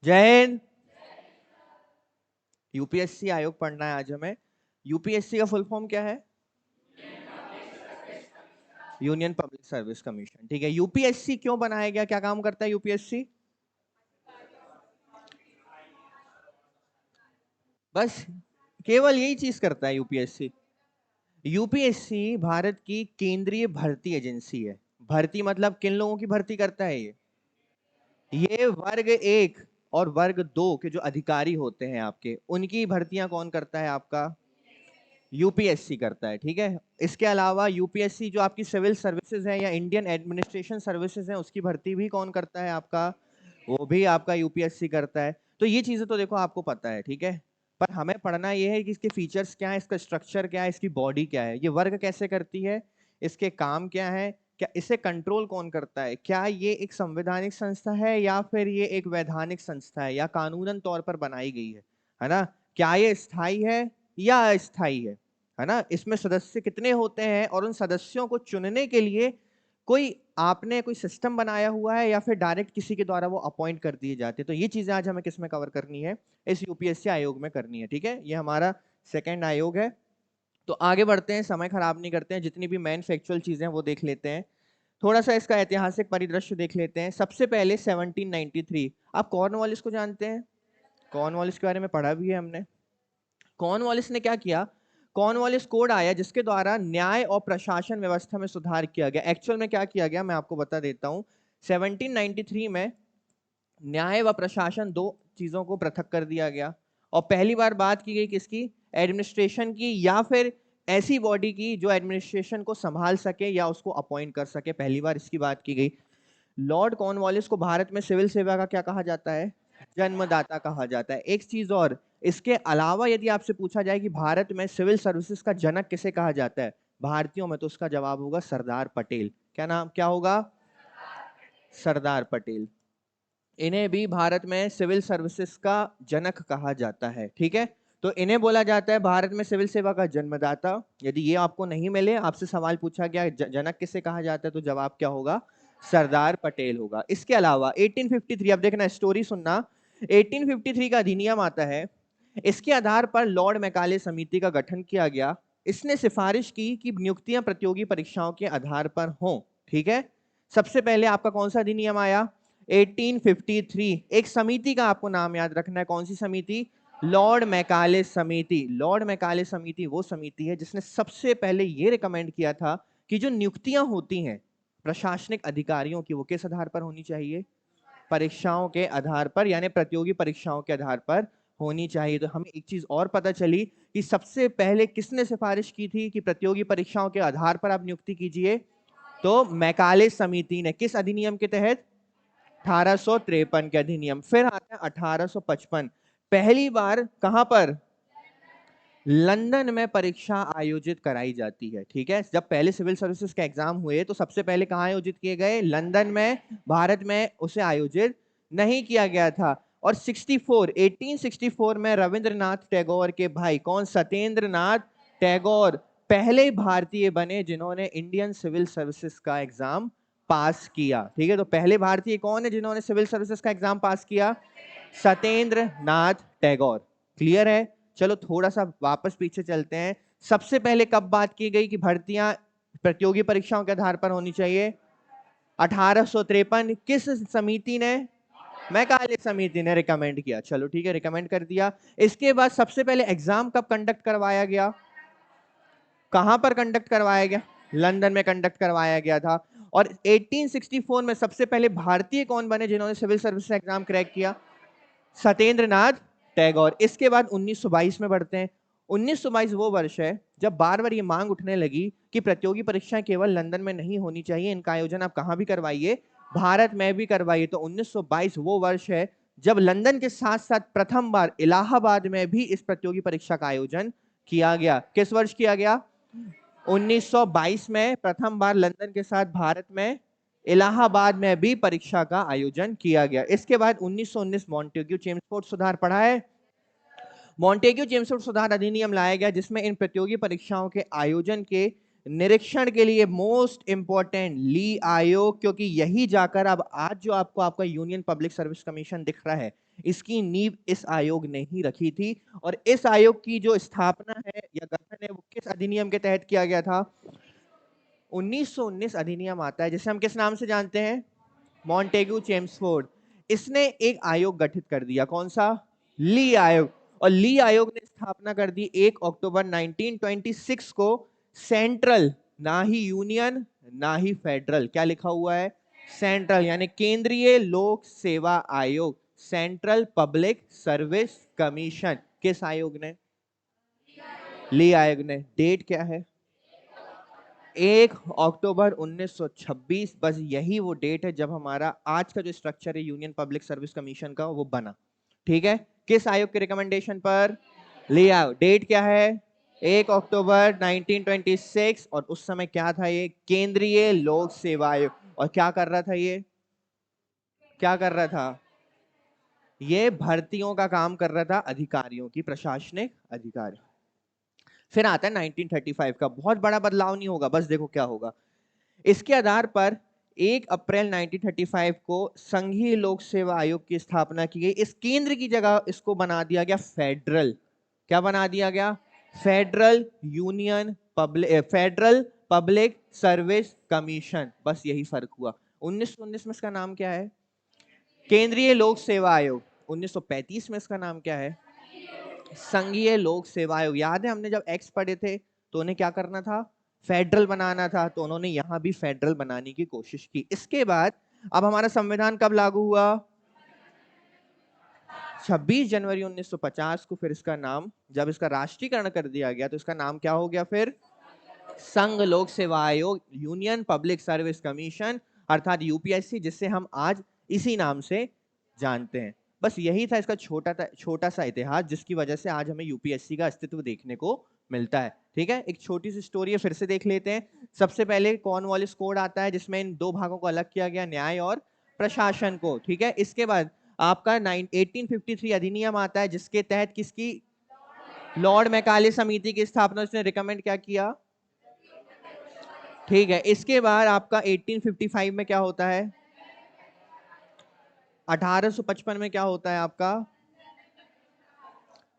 जय हिंद। यूपीएससी आयोग पढ़ना है आज हमें। यूपीएससी का फुल फॉर्म क्या है? Union public service commission. ठीक है, यूपीएससी क्यों बनाया गया, क्या काम करता है यूपीएससी? बस केवल यही चीज करता है यूपीएससी। यूपीएससी भारत की केंद्रीय भर्ती एजेंसी है। भर्ती मतलब किन लोगों की भर्ती करता है ये वर्ग एक और वर्ग दो के जो अधिकारी होते हैं आपके, उनकी भर्तियां कौन करता है? आपका यूपीएससी करता है। ठीक है, इसके अलावा यूपीएससी जो आपकी सिविल सर्विसेज है या इंडियन एडमिनिस्ट्रेशन सर्विसेज है, उसकी भर्ती भी कौन करता है? आपका वो भी आपका यूपीएससी करता है। तो ये चीजें तो देखो आपको पता है, ठीक है, पर हमें पढ़ना ये है कि इसके फीचर्स क्या है, इसका स्ट्रक्चर क्या है, इसकी बॉडी क्या है, ये वर्क कैसे करती है, इसके काम क्या है, क्या इसे कंट्रोल कौन करता है, क्या ये एक संवैधानिक संस्था है या फिर ये एक वैधानिक संस्था है या कानूनन तौर पर बनाई गई है ना, क्या ये स्थायी है या अस्थायी है ना, इसमें सदस्य कितने होते हैं और उन सदस्यों को चुनने के लिए कोई आपने कोई सिस्टम बनाया हुआ है या फिर डायरेक्ट किसी के द्वारा वो अपॉइंट कर दिए जाते हैं। तो ये चीजें आज हमें किस में कवर करनी है? इस यूपीएससी आयोग में करनी है। ठीक है, ये हमारा सेकंड आयोग है। तो आगे बढ़ते हैं, समय खराब नहीं करते हैं, जितनी भी मेन फैक्चुअल चीजें हैं वो देख लेते हैं। थोड़ा सा इसका ऐतिहासिक परिदृश्य देख लेते हैं। सबसे पहले 1793। आप कॉर्नवालिस को जानते हैं? कॉर्नवालिस के बारे में पढ़ा भी है हमने। कॉर्नवालिस ने क्या किया? कॉर्नवालिस कोड आया जिसके द्वारा न्याय और प्रशासन व्यवस्था में सुधार किया गया। एक्चुअल में क्या किया गया मैं आपको बता देता हूं। 1793 में न्याय व प्रशासन दो चीजों को पृथक कर दिया गया और पहली बार बात की गई किसकी? एडमिनिस्ट्रेशन की, या फिर ऐसी बॉडी की जो एडमिनिस्ट्रेशन को संभाल सके या उसको अपॉइंट कर सके, पहली बार इसकी बात की गई। लॉर्ड कॉर्नवालिस को भारत में सिविल सेवा का क्या कहा जाता है? जन्मदाता कहा जाता है। एक चीज और, इसके अलावा यदि आपसे पूछा जाए कि भारत में सिविल सर्विसेज का जनक किसे कहा जाता है भारतीयों में, तो उसका जवाब होगा सरदार पटेल। क्या नाम क्या होगा? सरदार पटेल। इन्हें भी भारत में सिविल सर्विसेज का जनक कहा जाता है। ठीक है, तो इन्हें बोला जाता है भारत में सिविल सेवा का जन्मदाता। यदि ये आपको नहीं मिले, आपसे सवाल पूछा गया जनक किसे कहा जाता है, तो जवाब क्या होगा? सरदार पटेल होगा। इसके अलावा 1853, अब देखना स्टोरी सुनना। 1853 का अधिनियम आता है। इसके आधार पर लॉर्ड मैकाले समिति का गठन किया गया। इसने सिफारिश की कि नियुक्तियां प्रतियोगी परीक्षाओं के आधार पर हों। ठीक है, सबसे पहले आपका कौन सा अधिनियम आया? 1853। एक समिति का आपको नाम याद रखना है, कौन सी समिति? लॉर्ड मैकाले समिति। लॉर्ड मैकाले समिति वो समिति है जिसने सबसे पहले ये रिकमेंड किया था कि जो नियुक्तियां होती हैं प्रशासनिक अधिकारियों की, वो किस आधार पर होनी चाहिए? परीक्षाओं के आधार पर, यानी प्रतियोगी परीक्षाओं के आधार पर होनी चाहिए। तो हमें एक चीज और पता चली कि सबसे पहले किसने सिफारिश की थी कि प्रतियोगी परीक्षाओं के आधार पर आप नियुक्ति कीजिए? तो मैकाले समिति ने। किस अधिनियम के तहत? 1853 के अधिनियम। फिर आता है 1855। पहली बार कहां पर? लंदन में परीक्षा आयोजित कराई जाती है। ठीक है, जब पहले सिविल सर्विसेज के एग्जाम हुए तो सबसे पहले कहां आयोजित किए गए? लंदन में। भारत में उसे आयोजित नहीं किया गया था। और 1864 में रविंद्रनाथ टैगोर के भाई, कौन? सत्येंद्र नाथ टैगोर पहले भारतीय बने जिन्होंने इंडियन सिविल सर्विसेज का एग्जाम पास किया। ठीक है, तो पहले भारतीय कौन है जिन्होंने सिविल सर्विसेज का एग्जाम पास किया? सत्येंद्र नाथ टैगोर। क्लियर है? चलो थोड़ा सा वापस पीछे चलते हैं। सबसे पहले कब बात की गई कि भर्तियां प्रतियोगी परीक्षाओं के आधार पर होनी चाहिए? 1853। किस समिति ने? मैकाले समिति ने रिकमेंड किया। चलो ठीक है, रिकमेंड कर दिया। इसके बाद सबसे पहले एग्जाम कब कंडक्ट करवाया गया? कहां पर कंडक्ट करवाया गया? लंदन में कंडक्ट करवाया गया था। और 1864 में सबसे पहले भारतीय कौन बने जिन्होंने सिविल सर्विस एग्जाम क्रैक किया? सत्येंद्र नाथ टैगोर। इसके बाद 1922 में बढ़ते हैं। 1922 वो वर्ष है जब बार बार ये मांग उठने लगी कि प्रतियोगी परीक्षाएं केवल लंदन में नहीं होनी चाहिए, इनका आयोजन आप कहां भी करवाइए, भारत में भी करवाइए। तो 1922 वो वर्ष है जब लंदन के साथ साथ प्रथम बार इलाहाबाद में भी इस प्रतियोगी परीक्षा का आयोजन किया गया। किस वर्ष किया गया? 1922 में प्रथम बार लंदन के साथ भारत में इलाहाबाद में भी परीक्षा का आयोजन किया गया। इसके बाद 1919 मॉन्टेग्यू चेम्सफोर्ड सुधार पढ़ा है? मॉन्टेग्यू चेम्सफोर्ड सुधार अधिनियम लाया गया जिसमें इन प्रतियोगी परीक्षाओं के आयोजन के निरीक्षण के लिए मोस्ट इंपॉर्टेंट ली आयोग, क्योंकि यही जाकर अब आज जो आपको आपका यूनियन पब्लिक सर्विस कमीशन दिख रहा है, इसकी नींव इस आयोग ने ही रखी थी। और इस आयोग की जो स्थापना है या गठन है वो किस अधिनियम के तहत किया गया था? 1919 अधिनियम आता है जिसे हम किस नाम से जानते हैं? Montagu Chelmsford. इसने एक आयोग गठित कर दिया, कौन सा? ली आयोग। और ली आयोग ने स्थापना कर दी 1 अक्टूबर 1926 को। सेंट्रल, ना ही यूनियन ना ही फेडरल, क्या लिखा हुआ है? सेंट्रल, यानी केंद्रीय लोक सेवा आयोग, सेंट्रल पब्लिक सर्विस कमीशन। किस आयोग ने? ली आयोग ने। डेट क्या है? 1 अक्टूबर 1926। बस यही वो डेट है जब हमारा आज का जो स्ट्रक्चर है यूनियन पब्लिक सर्विस कमीशन का वो बना। ठीक है, किस आयोग के रिकमेंडेशन पर? ले आओ। डेट क्या है? 1 अक्टूबर 1926। और उस समय क्या था ये? केंद्रीय लोक सेवा आयोग। और क्या कर रहा था ये? क्या कर रहा था ये? भर्तियों का काम कर रहा था, अधिकारियों की, प्रशासनिक अधिकारी। फिर आता है 1935 का। बहुत बड़ा बदलाव नहीं होगा, बस देखो क्या होगा। इसके आधार पर 1 अप्रैल 1935 को संघीय लोक सेवा आयोग की स्थापना की गई। इस केंद्र की जगह इसको बना दिया गया फेडरल। क्या बना दिया गया? Federal union public, federal public service commission. बस यही फर्क हुआ। 1919 में इसका नाम क्या है? केंद्रीय लोक सेवा आयोग। 1935 में इसका नाम क्या है? संघीय लोक सेवा आयोग। याद है हमने जब एक्स पढ़े थे तो उन्हें क्या करना था? फेडरल बनाना था, तो उन्होंने यहां भी फेडरल बनाने की कोशिश की। इसके बाद अब हमारा संविधान कब लागू हुआ? 26 जनवरी 1950 को। फिर इसका नाम, जब इसका राष्ट्रीयकरण कर दिया गया, तो इसका नाम क्या हो गया फिर? संघ लोक सेवा आयोग, यूनियन पब्लिक सर्विस कमीशन, अर्थात यूपीएससी, जिससे हम आज इसी नाम से जानते हैं। बस यही था इसका छोटा सा इतिहास, जिसकी वजह से आज हमें यूपीएससी का अस्तित्व देखने को मिलता है। ठीक है, एक छोटी सी स्टोरी है, फिर से देख लेते हैं। सबसे पहले कॉर्नवालिस कोड आता है, जिसमें इन दो भागों को अलग किया गया, न्याय और प्रशासन को। ठीक है, इसके बाद आपका 1853 अधिनियम आता है, जिसके तहत किसकी? लॉर्ड मैकाले समिति की स्थापना। उसने रिकमेंड क्या किया? ठीक है, इसके बाद आपका 1855 में क्या होता है? 1855 में क्या होता है आपका?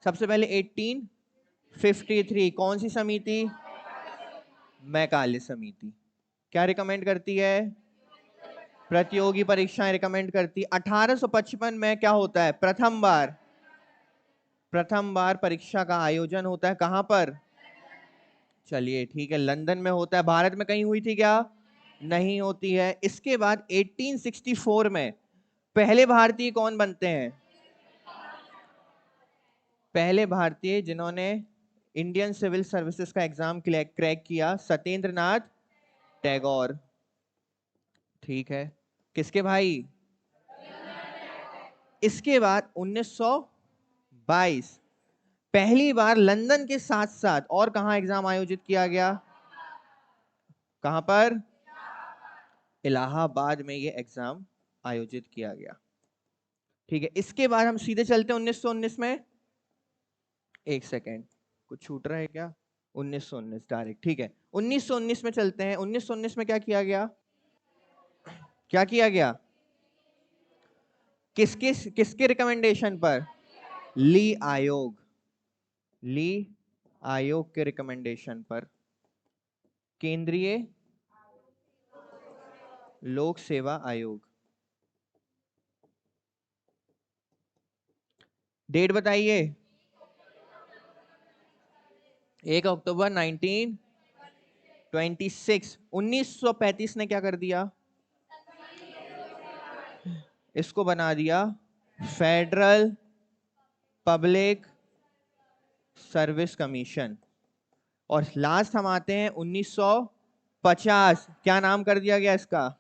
सबसे पहले 1853 कौन सी समिति? मैकाले समिति। क्या रिकमेंड करती है? प्रतियोगी परीक्षाएं रिकमेंड करती। 1855 में क्या होता है? प्रथम बार परीक्षा का आयोजन होता है। कहां पर? चलिए ठीक है, लंदन में होता है। भारत में कहीं हुई थी क्या? नहीं होती है। इसके बाद 1864 में पहले भारतीय कौन बनते हैं? पहले भारतीय जिन्होंने इंडियन सिविल सर्विसेज का एग्जाम क्रैक किया, सत्येंद्र नाथ टैगोर। ठीक है, किसके भाई? इसके बाद 1922 पहली बार लंदन के साथ साथ और कहां एग्जाम आयोजित किया गया? कहां पर? इलाहाबाद में ये एग्जाम आयोजित किया गया। ठीक है, इसके बाद हम सीधे चलते हैं 1919 में। एक सेकेंड, कुछ छूट रहा है क्या? 1919 डायरेक्ट। ठीक है, 1919 में चलते हैं। 1919 में क्या किया गया? क्या किया गया? किसके किसके रिकमेंडेशन पर? ली आयोग। ली आयोग के रिकमेंडेशन पर केंद्रीय लोक सेवा आयोग। डेट बताइए। 1 अक्टूबर 1926। 1935 ने क्या कर दिया? इसको बना दिया फेडरल पब्लिक सर्विस कमीशन। और लास्ट हम आते हैं 1950। क्या नाम कर दिया गया इसका?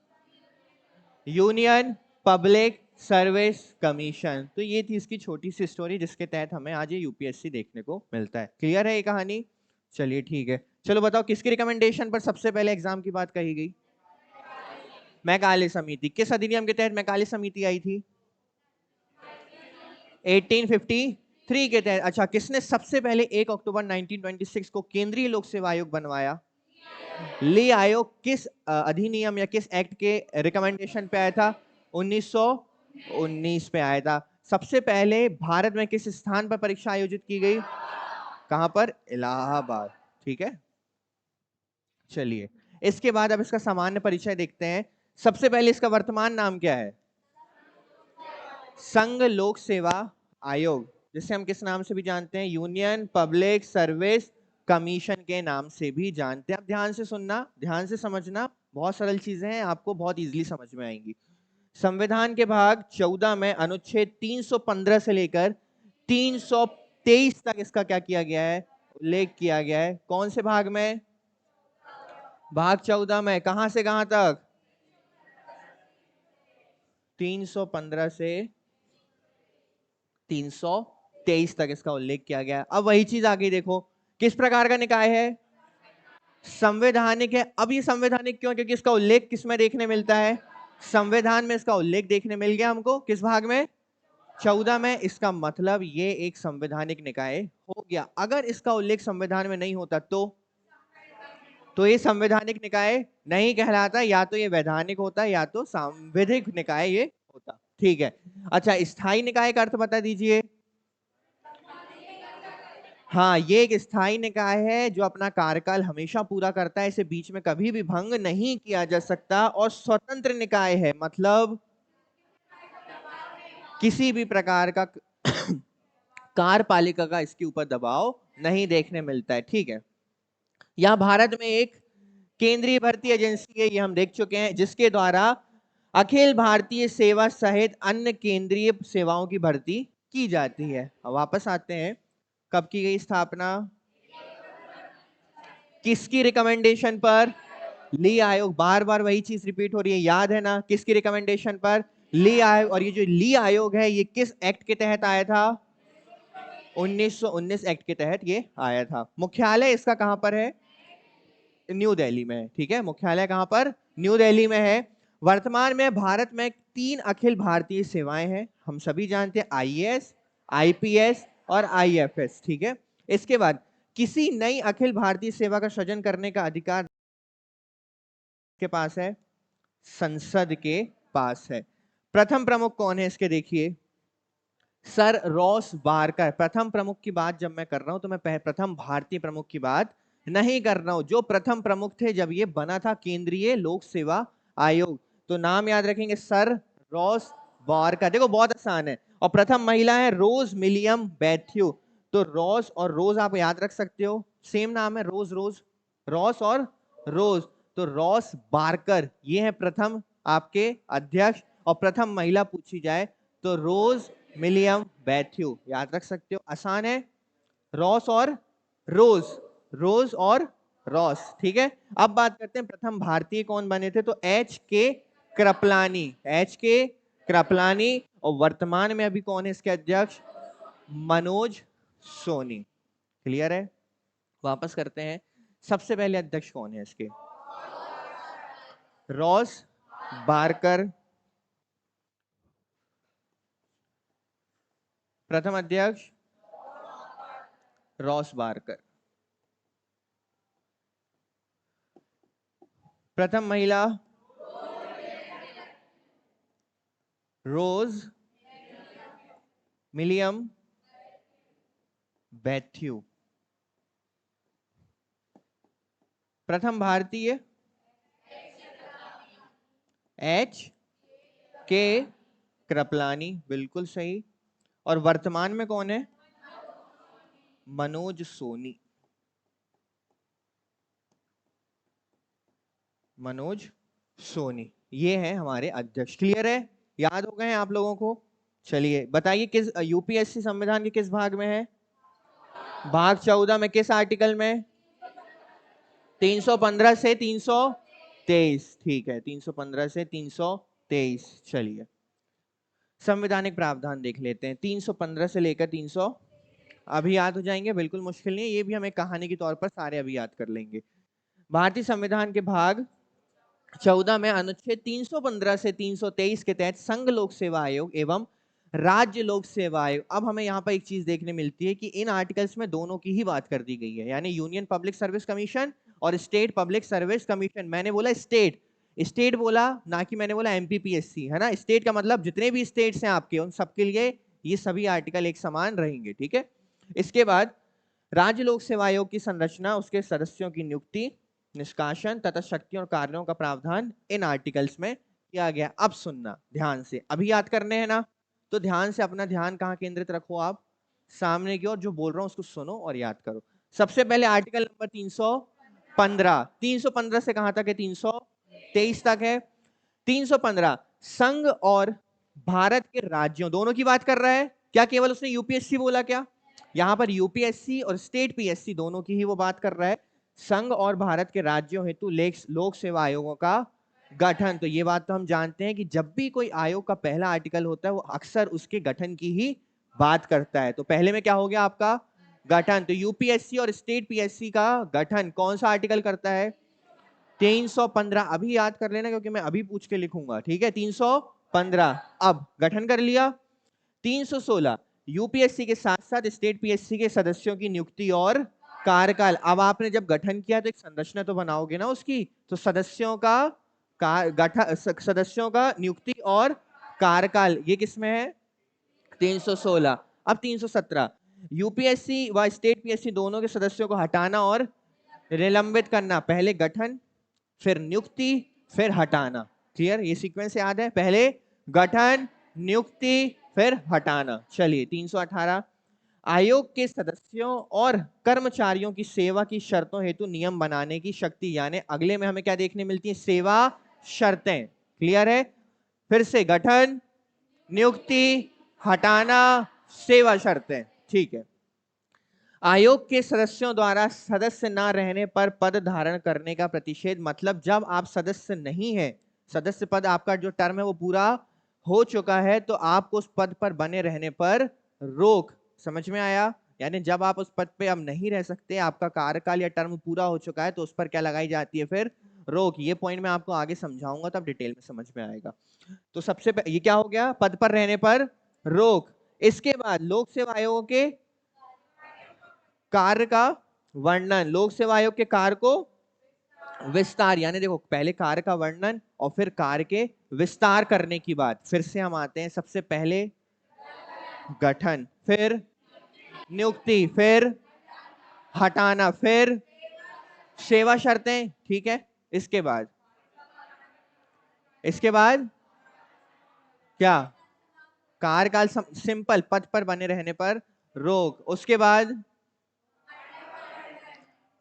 Union public service commission. तो ये थी इसकी छोटी सी स्टोरी, जिसके तहत हमें आज ये यूपीएससी देखने को मिलता है। क्लियर है ये कहानी? चलिए ठीक है, चलो बताओ किसकी रिकमेंडेशन पर सबसे पहले एग्जाम की बात कही गई? मैकाले समिति। किस अधिनियम के तहत मैकाले समिति आई थी? 1853 के तहत। अच्छा, किसने सबसे पहले 1 अक्टूबर 1926 को केंद्रीय लोक सेवा आयोग बनवाया? ली आयोग किस अधिनियम या किस एक्ट के रिकमेंडेशन पे आया था? 1919 पे आया था। सबसे पहले भारत में किस स्थान पर परीक्षा आयोजित की गई? कहां पर? इलाहाबाद। ठीक है, चलिए इसके बाद अब इसका सामान्य परिचय देखते हैं। सबसे पहले इसका वर्तमान नाम क्या है? संघ लोक सेवा आयोग, जिसे हम किस नाम से भी जानते हैं? यूनियन पब्लिक सर्विस कमीशन के नाम से भी जानते हैं। अब ध्यान से सुनना, ध्यान से समझना, बहुत सरल चीजें हैं, आपको बहुत इजीली समझ में आएंगी। संविधान के भाग 14 में अनुच्छेद 315 से लेकर 323 तक इसका क्या किया गया है? उल्लेख किया गया है। कौन से भाग में? भाग 14 में। कहां से कहां तक? 315 से 323 तक इसका उल्लेख किया गया है। अब वही चीज आगे देखो, किस प्रकार का निकाय है? संवैधानिक है। अब ये संवैधानिक क्यों? क्योंकि इसका उल्लेख किस में देखने मिलता है? संविधान में इसका उल्लेख देखने मिल गया हमको। किस भाग में? 14 में। इसका मतलब ये एक संवैधानिक निकाय हो गया। अगर इसका उल्लेख संविधान में नहीं होता तो ये संवैधानिक निकाय नहीं कहलाता, या तो ये वैधानिक होता या तो सांविधिक निकाय ये होता। ठीक है, अच्छा स्थायी निकाय का अर्थ बता दीजिए। हाँ, ये एक स्थायी निकाय है जो अपना कार्यकाल हमेशा पूरा करता है, इसे बीच में कभी भी भंग नहीं किया जा सकता, और स्वतंत्र निकाय है, मतलब किसी भी प्रकार का कार्यपालिका का इसके ऊपर दबाव नहीं देखने मिलता है। ठीक है, यहाँ भारत में एक केंद्रीय भर्ती एजेंसी है, ये हम देख चुके हैं, जिसके द्वारा अखिल भारतीय सेवा सहित अन्य केंद्रीय सेवाओं की भर्ती की जाती है। अब वापस आते हैं, कब की गई स्थापना? किसकी रिकमेंडेशन पर? ली आयोग। बार बार वही चीज रिपीट हो रही है, याद है ना? किसकी रिकमेंडेशन पर? ली आयोग। और ये जो ली आयोग है ये किस एक्ट के तहत आया था? 1919 एक्ट के तहत ये आया था। मुख्यालय इसका कहां पर है? न्यू दिल्ली में है। ठीक है, मुख्यालय कहां पर? न्यू दिल्ली में है। वर्तमान में भारत में 3 अखिल भारतीय सेवाएं हैं, हम सभी जानते हैं, आईएएस, आईपीएस और आईएफएस। ठीक है, इसके बाद किसी नई अखिल भारतीय सेवा का सृजन करने का अधिकार के पास है? संसद के पास है। प्रथम प्रमुख कौन है इसके? देखिए, सर रॉस बारकर। प्रथम प्रमुख की बात जब मैं कर रहा हूं तो मैं प्रथम भारतीय प्रमुख की बात नहीं कर रहा हूं। जो प्रथम प्रमुख थे जब ये बना था केंद्रीय लोक सेवा आयोग, तो नाम याद रखेंगे, सर रॉस बारकर। देखो बहुत आसान है। और प्रथम महिला है रोज मिलियम बैथ्यू। तो रॉस और रोज आप याद रख सकते हो, सेम नाम है, रोज रोज, रॉस और रोज। तो रॉस बारकर ये है प्रथम आपके अध्यक्ष, और प्रथम महिला पूछी जाए तो रोज मिलियम बैथ्यू, याद रख सकते हो, आसान है। रॉस और रोज, रोज और रॉस। ठीक है, अब बात करते हैं प्रथम भारतीय कौन बने थे? तो एच के कृपलानी, एच के कृपलानी। और वर्तमान में अभी कौन है इसके अध्यक्ष? मनोज सोनी। क्लियर है? वापस करते हैं, सबसे पहले अध्यक्ष कौन है इसके? रॉस बारकर प्रथम अध्यक्ष, रॉस बारकर। प्रथम महिला रोज मिलियम बैथ्यू। प्रथम भारतीय एच के कृपलानी, बिल्कुल सही। और वर्तमान में कौन है? मनोज सोनी, मनोज सोनी, ये है हमारे अध्यक्ष। क्लियर है? याद हो गए हैं आप लोगों को? चलिए बताइए, किस यूपीएससी संविधान के किस भाग में है? भाग 14 में। किस आर्टिकल में? 315 से 323। ठीक है, 315 से 323। चलिए संवैधानिक प्रावधान देख लेते हैं, 315 से लेकर 300। अभी याद हो जाएंगे, बिल्कुल मुश्किल नहीं है, ये भी हमें कहानी के तौर पर सारे अभी याद कर लेंगे। भारतीय संविधान के भाग 14 में अनुच्छेद 315 से 323 के तहत संघ लोक सेवा आयोग एवं राज्य लोक सेवा आयोग। अब हमें यहाँ पर एक चीज देखने मिलती है कि इन आर्टिकल्स में दोनों की ही बात कर दी गई है, यानी यूनियन पब्लिक सर्विस कमीशन और स्टेट पब्लिक सर्विस कमीशन, मैंने बोला स्टेट, स्टेट बोला ना कि मैंने बोला एमपीपीएससी, है ना। स्टेट का मतलब जितने भी स्टेट्स हैं आपके, उन सबके लिए ये सभी आर्टिकल एक समान रहेंगे, ठीक है। इसके बाद राज्य लोक सेवा आयोग की संरचना, उसके सदस्यों की नियुक्ति, निष्कासन तथा शक्तियों और कार्यों का प्रावधान इन आर्टिकल्स में किया गया। अब सुनना ध्यान से, अभी याद करने हैं ना, तो ध्यान से अपना ध्यान कहाँ केंद्रित रखो आप, सामने की ओर, जो बोल रहा हूं उसको सुनो और याद करो। सबसे पहले आर्टिकल नंबर 315, 315 से कहां तक है, 323 तक है। 315 संघ और भारत के राज्यों दोनों की बात कर रहा है। क्या केवल उसने यूपीएससी बोला क्या? यहां पर यूपीएससी और स्टेट पीएससी दोनों की ही वो बात कर रहा है। संघ और भारत के राज्यों हेतु लोक सेवा आयोगों का गठन, तो ये बात तो हम जानते हैं कि जब भी कोई आयोग का पहला आर्टिकल होता है वो अक्सर उसके गठन की ही बात करता है। तो पहले में क्या हो गया आपका गठन, तो यूपीएससी और स्टेट पीएससी का गठन कौन सा आर्टिकल करता है? 315। अभी याद कर लेना क्योंकि मैं अभी पूछ के लिखूंगा, ठीक है। 315 अब गठन कर लिया। 316 यूपीएससी के साथ साथ स्टेट पीएससी के सदस्यों की नियुक्ति और कार्यकाल। अब आपने जब गठन किया तो एक संरचना तो बनाओगे ना उसकी, तो सदस्यों का सदस्यों का नियुक्ति और कार्यकाल ये किसमें है? 316। अब 317 यूपीएससी व स्टेट पीएससी दोनों के सदस्यों को हटाना और निलंबित करना। पहले गठन, फिर नियुक्ति, फिर हटाना। क्लियर? ये सीक्वेंस याद है, पहले गठन, नियुक्ति, फिर हटाना। चलिए 318 आयोग के सदस्यों और कर्मचारियों की सेवा की शर्तों हेतु नियम बनाने की शक्ति, यानी अगले में हमें क्या देखने मिलती है? सेवा शर्तें। क्लियर है? फिर से गठन, नियुक्ति, हटाना, सेवा शर्तें, ठीक है। आयोग के सदस्यों द्वारा सदस्य ना रहने पर पद धारण करने का प्रतिषेध, मतलब जब आप सदस्य नहीं है, सदस्य पद आपका जो टर्म है वो पूरा हो चुका है, तो आपको उस पद पर बने रहने पर रोक। समझ में आया? यानी जब आप उस पद पे अब नहीं रह सकते, आपका कार्यकाल या टर्म पूरा हो चुका है, तो उस पर क्या लगाई जाती है? फिर रोक। ये पॉइंट मैं आपको आगे समझाऊंगा तब डिटेल में समझ में आएगा। तो सबसे ये क्या हो गया? पद पर रहने पर रोक। इसके बाद लोक सेवा आयोग के कार्य का वर्णन, लोक सेवा आयोग के कार्य को विस्तार, यानी देखो पहले कार्य का वर्णन और फिर कार्य के विस्तार करने की बात। फिर से हम आते हैं, सबसे पहले गठन, फिर नियुक्ति, फिर हटाना, फिर सेवा शर्तें, ठीक है। इसके बाद क्या? कार्यकाल, सिंपल, पद पर बने रहने पर रोक। उसके बाद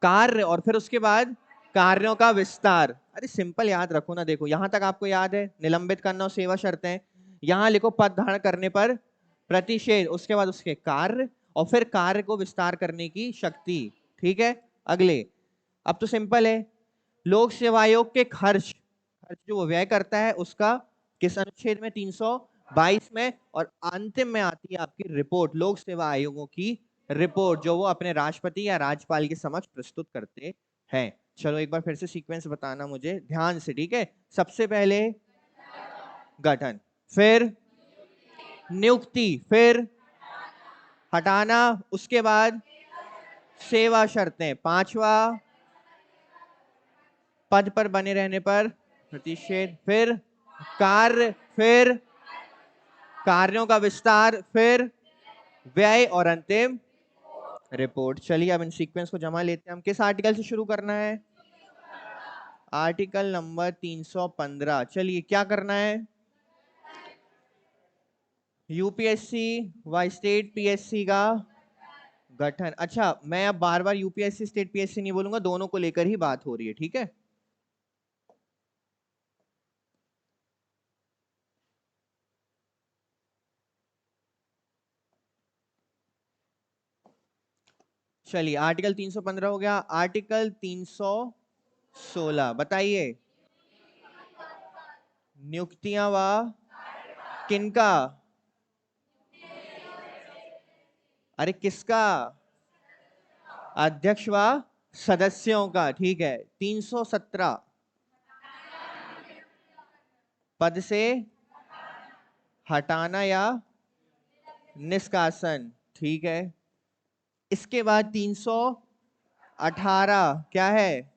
कार्य, और फिर उसके बाद कार्यों का विस्तार। अरे सिंपल याद रखो ना, देखो यहां तक आपको याद है, निलंबित करना और सेवा शर्तें। यहां लिखो पद धारण करने पर प्रतिषेध, उसके बाद उसके कार्य, और फिर कार्य को विस्तार करने की शक्ति, ठीक है। अगले, अब तो सिंपल है, लोक सेवा आयोग के खर्च, खर्च जो वो व्यय करता है उसका किस अनुच्छेद में? 322 में। और अंतिम में आती है आपकी रिपोर्ट, लोक सेवा आयोगों की रिपोर्ट, जो वो अपने राष्ट्रपति या राज्यपाल के समक्ष प्रस्तुत करते हैं। चलो एक बार फिर से सीक्वेंस बताना मुझे ध्यान से, ठीक है। सबसे पहले गठन, फिर नियुक्ति, फिर हटाना, उसके बाद सेवा शर्तें, पांचवा पद पर बने रहने पर प्रतिषेध, फिर कार्य, फिर कार्यों का विस्तार, फिर व्यय, और अंतिम रिपोर्ट। चलिए अब इन सीक्वेंस को जमा लेते हैं। हम किस आर्टिकल से शुरू करना है? Article number 315। चलिए क्या करना है? यूपीएससी व स्टेट पीएससी का गठन। अच्छा, मैं अब बार बार यूपीएससी स्टेट पीएससी नहीं बोलूंगा, दोनों को लेकर ही बात हो रही है, ठीक है। चलिए आर्टिकल 315 हो गया। आर्टिकल 316 बताइए। नियुक्तियां व किनका? अरे किसका? अध्यक्ष व सदस्यों का, ठीक है। 317 पद से हटाना या निष्कासन, ठीक है। इसके बाद 318 क्या है?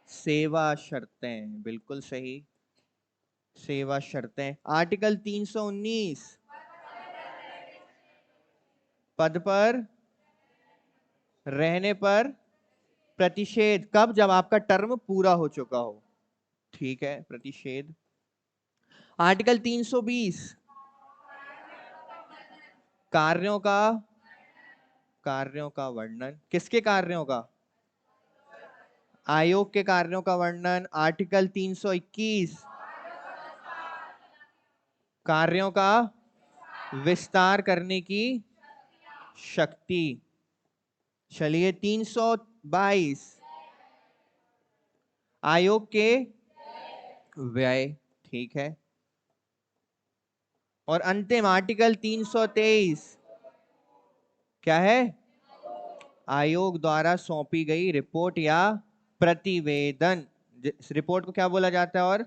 सेवा शर्तें, बिल्कुल सही, सेवा शर्तें। आर्टिकल 319, पद पर रहने पर प्रतिषेध, कब? जब आपका टर्म पूरा हो चुका हो, ठीक है, प्रतिषेध। आर्टिकल 320, कार्यों का, कार्यों का वर्णन, किसके कार्यों का? आयोग के कार्यों का वर्णन। आर्टिकल 321, कार्यों का विस्तार करने की शक्ति। चलिए 322, आयोग के व्यय, ठीक है। और अंतिम आर्टिकल 323, क्या है? आयोग द्वारा सौंपी गई रिपोर्ट या प्रतिवेदन। रिपोर्ट को क्या बोला जाता है? और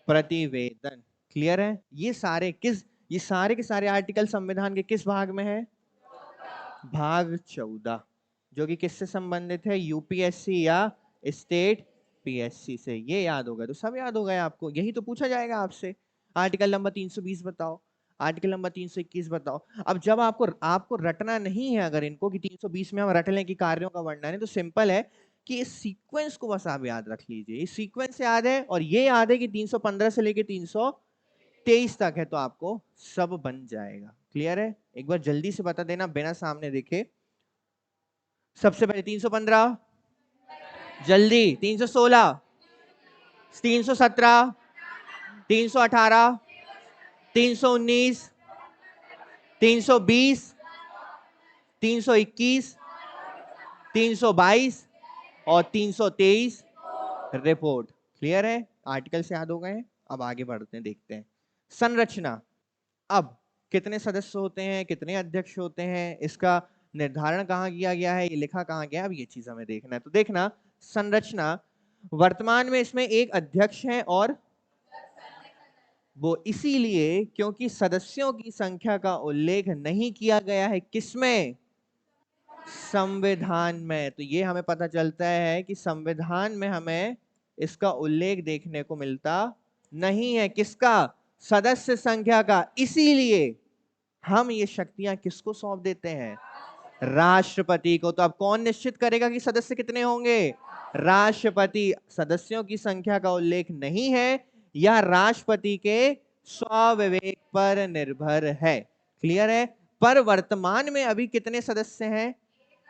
प्रतिवेदन। क्लियर है? ये सारे के सारे आर्टिकल संविधान के किस भाग में है? भाग 14, जो कि किससे संबंधित है? यूपीएससी या स्टेट पीएससी से। ये याद होगा तो सब याद हो गया आपको, यही तो पूछा जाएगा आपसे। आर्टिकल नंबर 320 बताओ, आर्टिकल नंबर 321 बताओ। अब जब आपको रटना नहीं है, अगर इनको कि 320 में हम रट लें कि कार्यों का वर्णन है, तो सिंपल है कि इस सीक्वेंस को बस आप याद रख लीजिए। इस सीक्वेंस याद है और ये याद है कि 315 से लेके 323 तक है, तो आपको सब बन जाएगा। क्लियर है? एक बार जल्दी से बता देना बिना सामने देखे। सबसे पहले 315, जल्दी। 316, 317, 318, 319, 320, 321, 322 और 323 रिपोर्ट। क्लियर है? आर्टिकल से याद हो गए हैं। अब आगे बढ़ते हैं, देखते हैं संरचना। अब कितने सदस्य होते हैं, कितने अध्यक्ष होते हैं, इसका निर्धारण कहां किया गया है, ये लिखा कहां गया है, अब ये चीज हमें देखना है। तो देखना संरचना, वर्तमान में इसमें एक अध्यक्ष है और वो इसीलिए क्योंकि सदस्यों की संख्या का उल्लेख नहीं किया गया है किसमें? संविधान में। तो ये हमें पता चलता है कि संविधान में हमें इसका उल्लेख देखने को मिलता नहीं है। किसका? सदस्य संख्या का। इसीलिए हम ये शक्तियां किसको सौंप देते हैं? राष्ट्रपति को। तो अब कौन निश्चित करेगा कि सदस्य कितने होंगे? राष्ट्रपति। सदस्यों की संख्या का उल्लेख नहीं है, यह राष्ट्रपति के स्वविवेक पर निर्भर है। क्लियर है? पर वर्तमान में अभी कितने सदस्य हैं?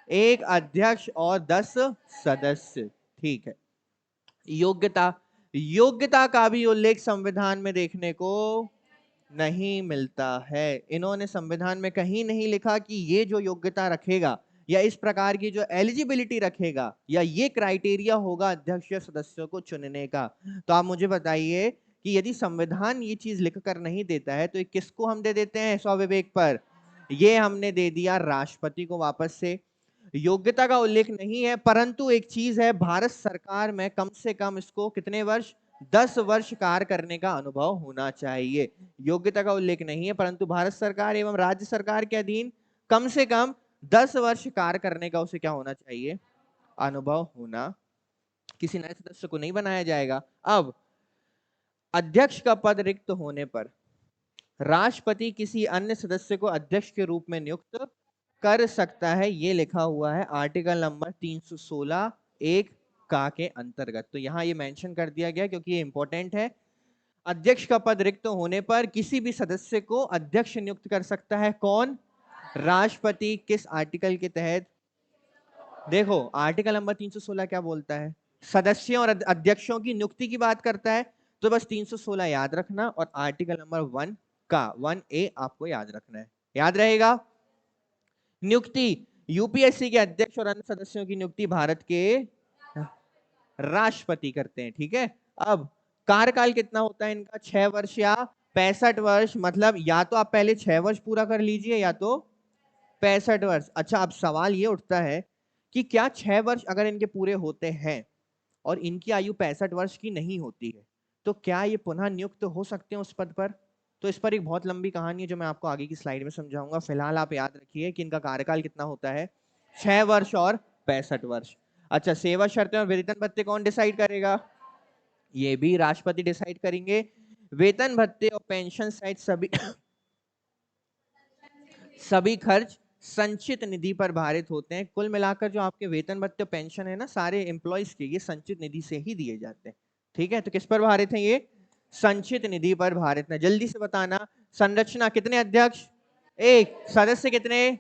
एक अध्यक्ष और 10 सदस्य। ठीक है। योग्यता, योग्यता का भी उल्लेख संविधान में देखने को नहीं मिलता है। इन्होंने संविधान में कहीं नहीं लिखा कि ये जो योग्यता रखेगा या इस प्रकार की जो एलिजिबिलिटी रखेगा या ये क्राइटेरिया होगा अध्यक्ष या सदस्यों को चुनने का। तो आप मुझे बताइए कि यदि संविधान ये चीज लिख कर नहीं देता है तो ये किसको हम दे देते हैं स्वविवेक पर? ये हमने दे दिया राष्ट्रपति को वापस से। योग्यता का उल्लेख नहीं है, परंतु एक चीज है, भारत सरकार में कम से कम इसको कितने वर्ष? 10 वर्ष कार्य करने का अनुभव होना चाहिए। योग्यता का उल्लेख नहीं है, परंतु भारत सरकार एवं राज्य सरकार के अधीन कम से कम 10 वर्ष कार्य करने का उसे क्या होना चाहिए? अनुभव होना। किसी नए सदस्य को नहीं बनाया जाएगा। अब अध्यक्ष का पद रिक्त होने पर राष्ट्रपति किसी अन्य सदस्य को अध्यक्ष के रूप में नियुक्त कर सकता है। ये लिखा हुआ है आर्टिकल नंबर 316 एक का के अंतर्गत। तो यहां ये मेंशन कर दिया गया क्योंकि ये इंपॉर्टेंट है। अध्यक्ष का पद रिक्त होने पर किसी भी सदस्य को अध्यक्ष नियुक्त कर सकता है। कौन? राष्ट्रपति। किस आर्टिकल के तहत? देखो आर्टिकल नंबर 316 क्या बोलता है? सदस्यों और अध्यक्षों की नियुक्ति की बात करता है। तो बस 316 याद रखना और आर्टिकल नंबर 1 का 1A आपको याद रखना है। याद रहेगा? नियुक्ति, यूपीएससी के अध्यक्ष और अन्य सदस्यों की नियुक्ति भारत के राष्ट्रपति करते हैं। ठीक है। अब कार्यकाल कितना होता है इनका? 6 वर्ष या 65 वर्ष। मतलब या तो आप पहले 6 वर्ष पूरा कर लीजिए या तो 65 वर्ष। अच्छा, अब सवाल ये उठता है कि क्या 6 वर्ष अगर इनके पूरे होते हैं और इनकी आयु 65 वर्ष की नहीं होती है, तो क्या ये पुनः नियुक्त हो सकते हैं उस पद पर? तो इस पर एक बहुत लंबी कहानी है जो मैं आपको आगे की स्लाइड में समझाऊंगा। फिलहाल आप याद रखिए कि इनका कार्यकाल कितना होता है? 6 वर्ष और 65 वर्ष। अच्छा, सेवा शर्तें और वेतन भत्ते कौन डिसाइड करेगा? ये भी राष्ट्रपति डिसाइड करेंगे। वेतन भत्ते और पेंशन सहित सभी सभी खर्च संचित निधि पर भारित होते हैं। कुल मिलाकर जो आपके वेतन भत्ते और पेंशन है ना, सारे एम्प्लॉयज के, ये संचित निधि से ही दिए जाते हैं। ठीक है, तो किस पर भारित है? ये संचित निधि पर भारित है। जल्दी से बताना, संरचना कितने अध्यक्ष? एक। सदस्य कितने?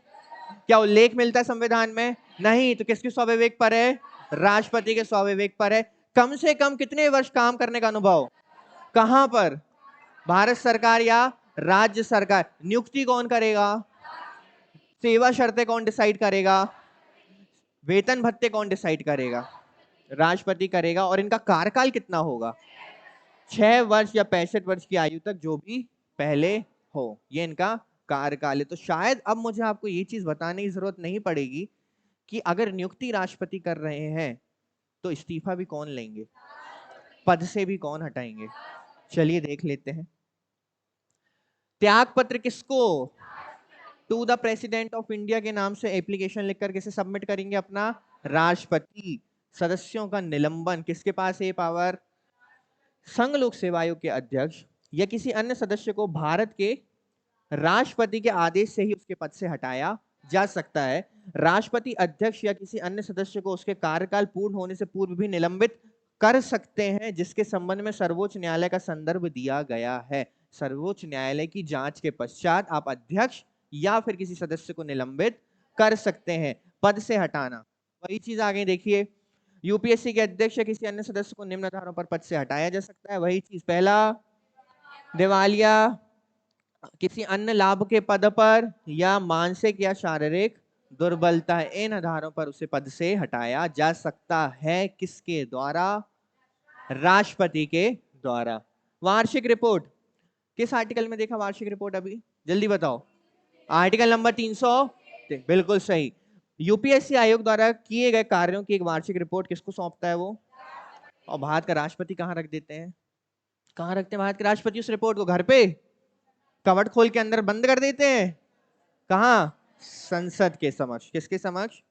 क्या उल्लेख मिलता है संविधान में? नहीं। तो किसके स्वाविवेक पर है? राष्ट्रपति के स्वाविवेक पर है। कम से कम कितने वर्ष काम करने का अनुभव? कहां पर? भारत सरकार या राज्य सरकार? नियुक्ति कौन करेगा? सेवा शर्तें कौन डिसाइड करेगा? वेतन भत्ते कौन डिसाइड करेगा? राष्ट्रपति करेगा। और इनका कार्यकाल कितना होगा? 6 वर्ष या 65 वर्ष की आयु तक, जो भी पहले हो, ये इनका कार्यकाल है। तो शायद अब मुझे आपको ये चीज बताने की जरूरत नहीं पड़ेगी कि अगर नियुक्ति राष्ट्रपति कर रहे हैं तो इस्तीफा भी कौन लेंगे, पद से भी कौन हटाएंगे। चलिए देख लेते हैं। त्याग पत्र किसको? To the president of India के नाम से एप्लीकेशन लिखकर किसे सबमिट करेंगे? अपना राष्ट्रपति। सदस्यों का निलंबन किसके पास है पावर? संघ लोक सेवा आयोग के अध्यक्ष या किसी अन्य सदस्य को भारत के राष्ट्रपति के आदेश से ही उसके पद से हटाया जा सकता है। राष्ट्रपति अध्यक्ष या किसी अन्य सदस्य को उसके कार्यकाल पूर्ण होने से पूर्व भी निलंबित कर सकते हैं, जिसके संबंध में सर्वोच्च न्यायालय का संदर्भ दिया गया है। सर्वोच्च न्यायालय की जांच के पश्चात आप अध्यक्ष या फिर किसी सदस्य को निलंबित कर सकते हैं। पद से हटाना, वही चीज आगे देखिए। यूपीएससी के अध्यक्ष या किसी अन्य सदस्य को निम्न आधारों पर पद से हटाया जा सकता है। वही चीज, पहला दिवालिया, किसी अन्य लाभ के पद पर, या मानसिक या शारीरिक दुर्बलता है। इन आधारों पर उसे पद से हटाया जा सकता है। किसके द्वारा? राष्ट्रपति के द्वारा। वार्षिक रिपोर्ट किस आर्टिकल में देखा? वार्षिक रिपोर्ट अभी जल्दी बताओ। Article number 300। बिल्कुल सही। यूपीएससी आयोग द्वारा किए गए कार्यों की एक वार्षिक रिपोर्ट किसको सौंपता है? वो। और भारत का राष्ट्रपति कहाँ रख देते हैं? कहाँ रखते हैं भारत के राष्ट्रपति उस रिपोर्ट को? घर पे कवर्ड खोल के अंदर बंद कर देते हैं। कहाँ? संसद के समक्ष। किसके समक्ष?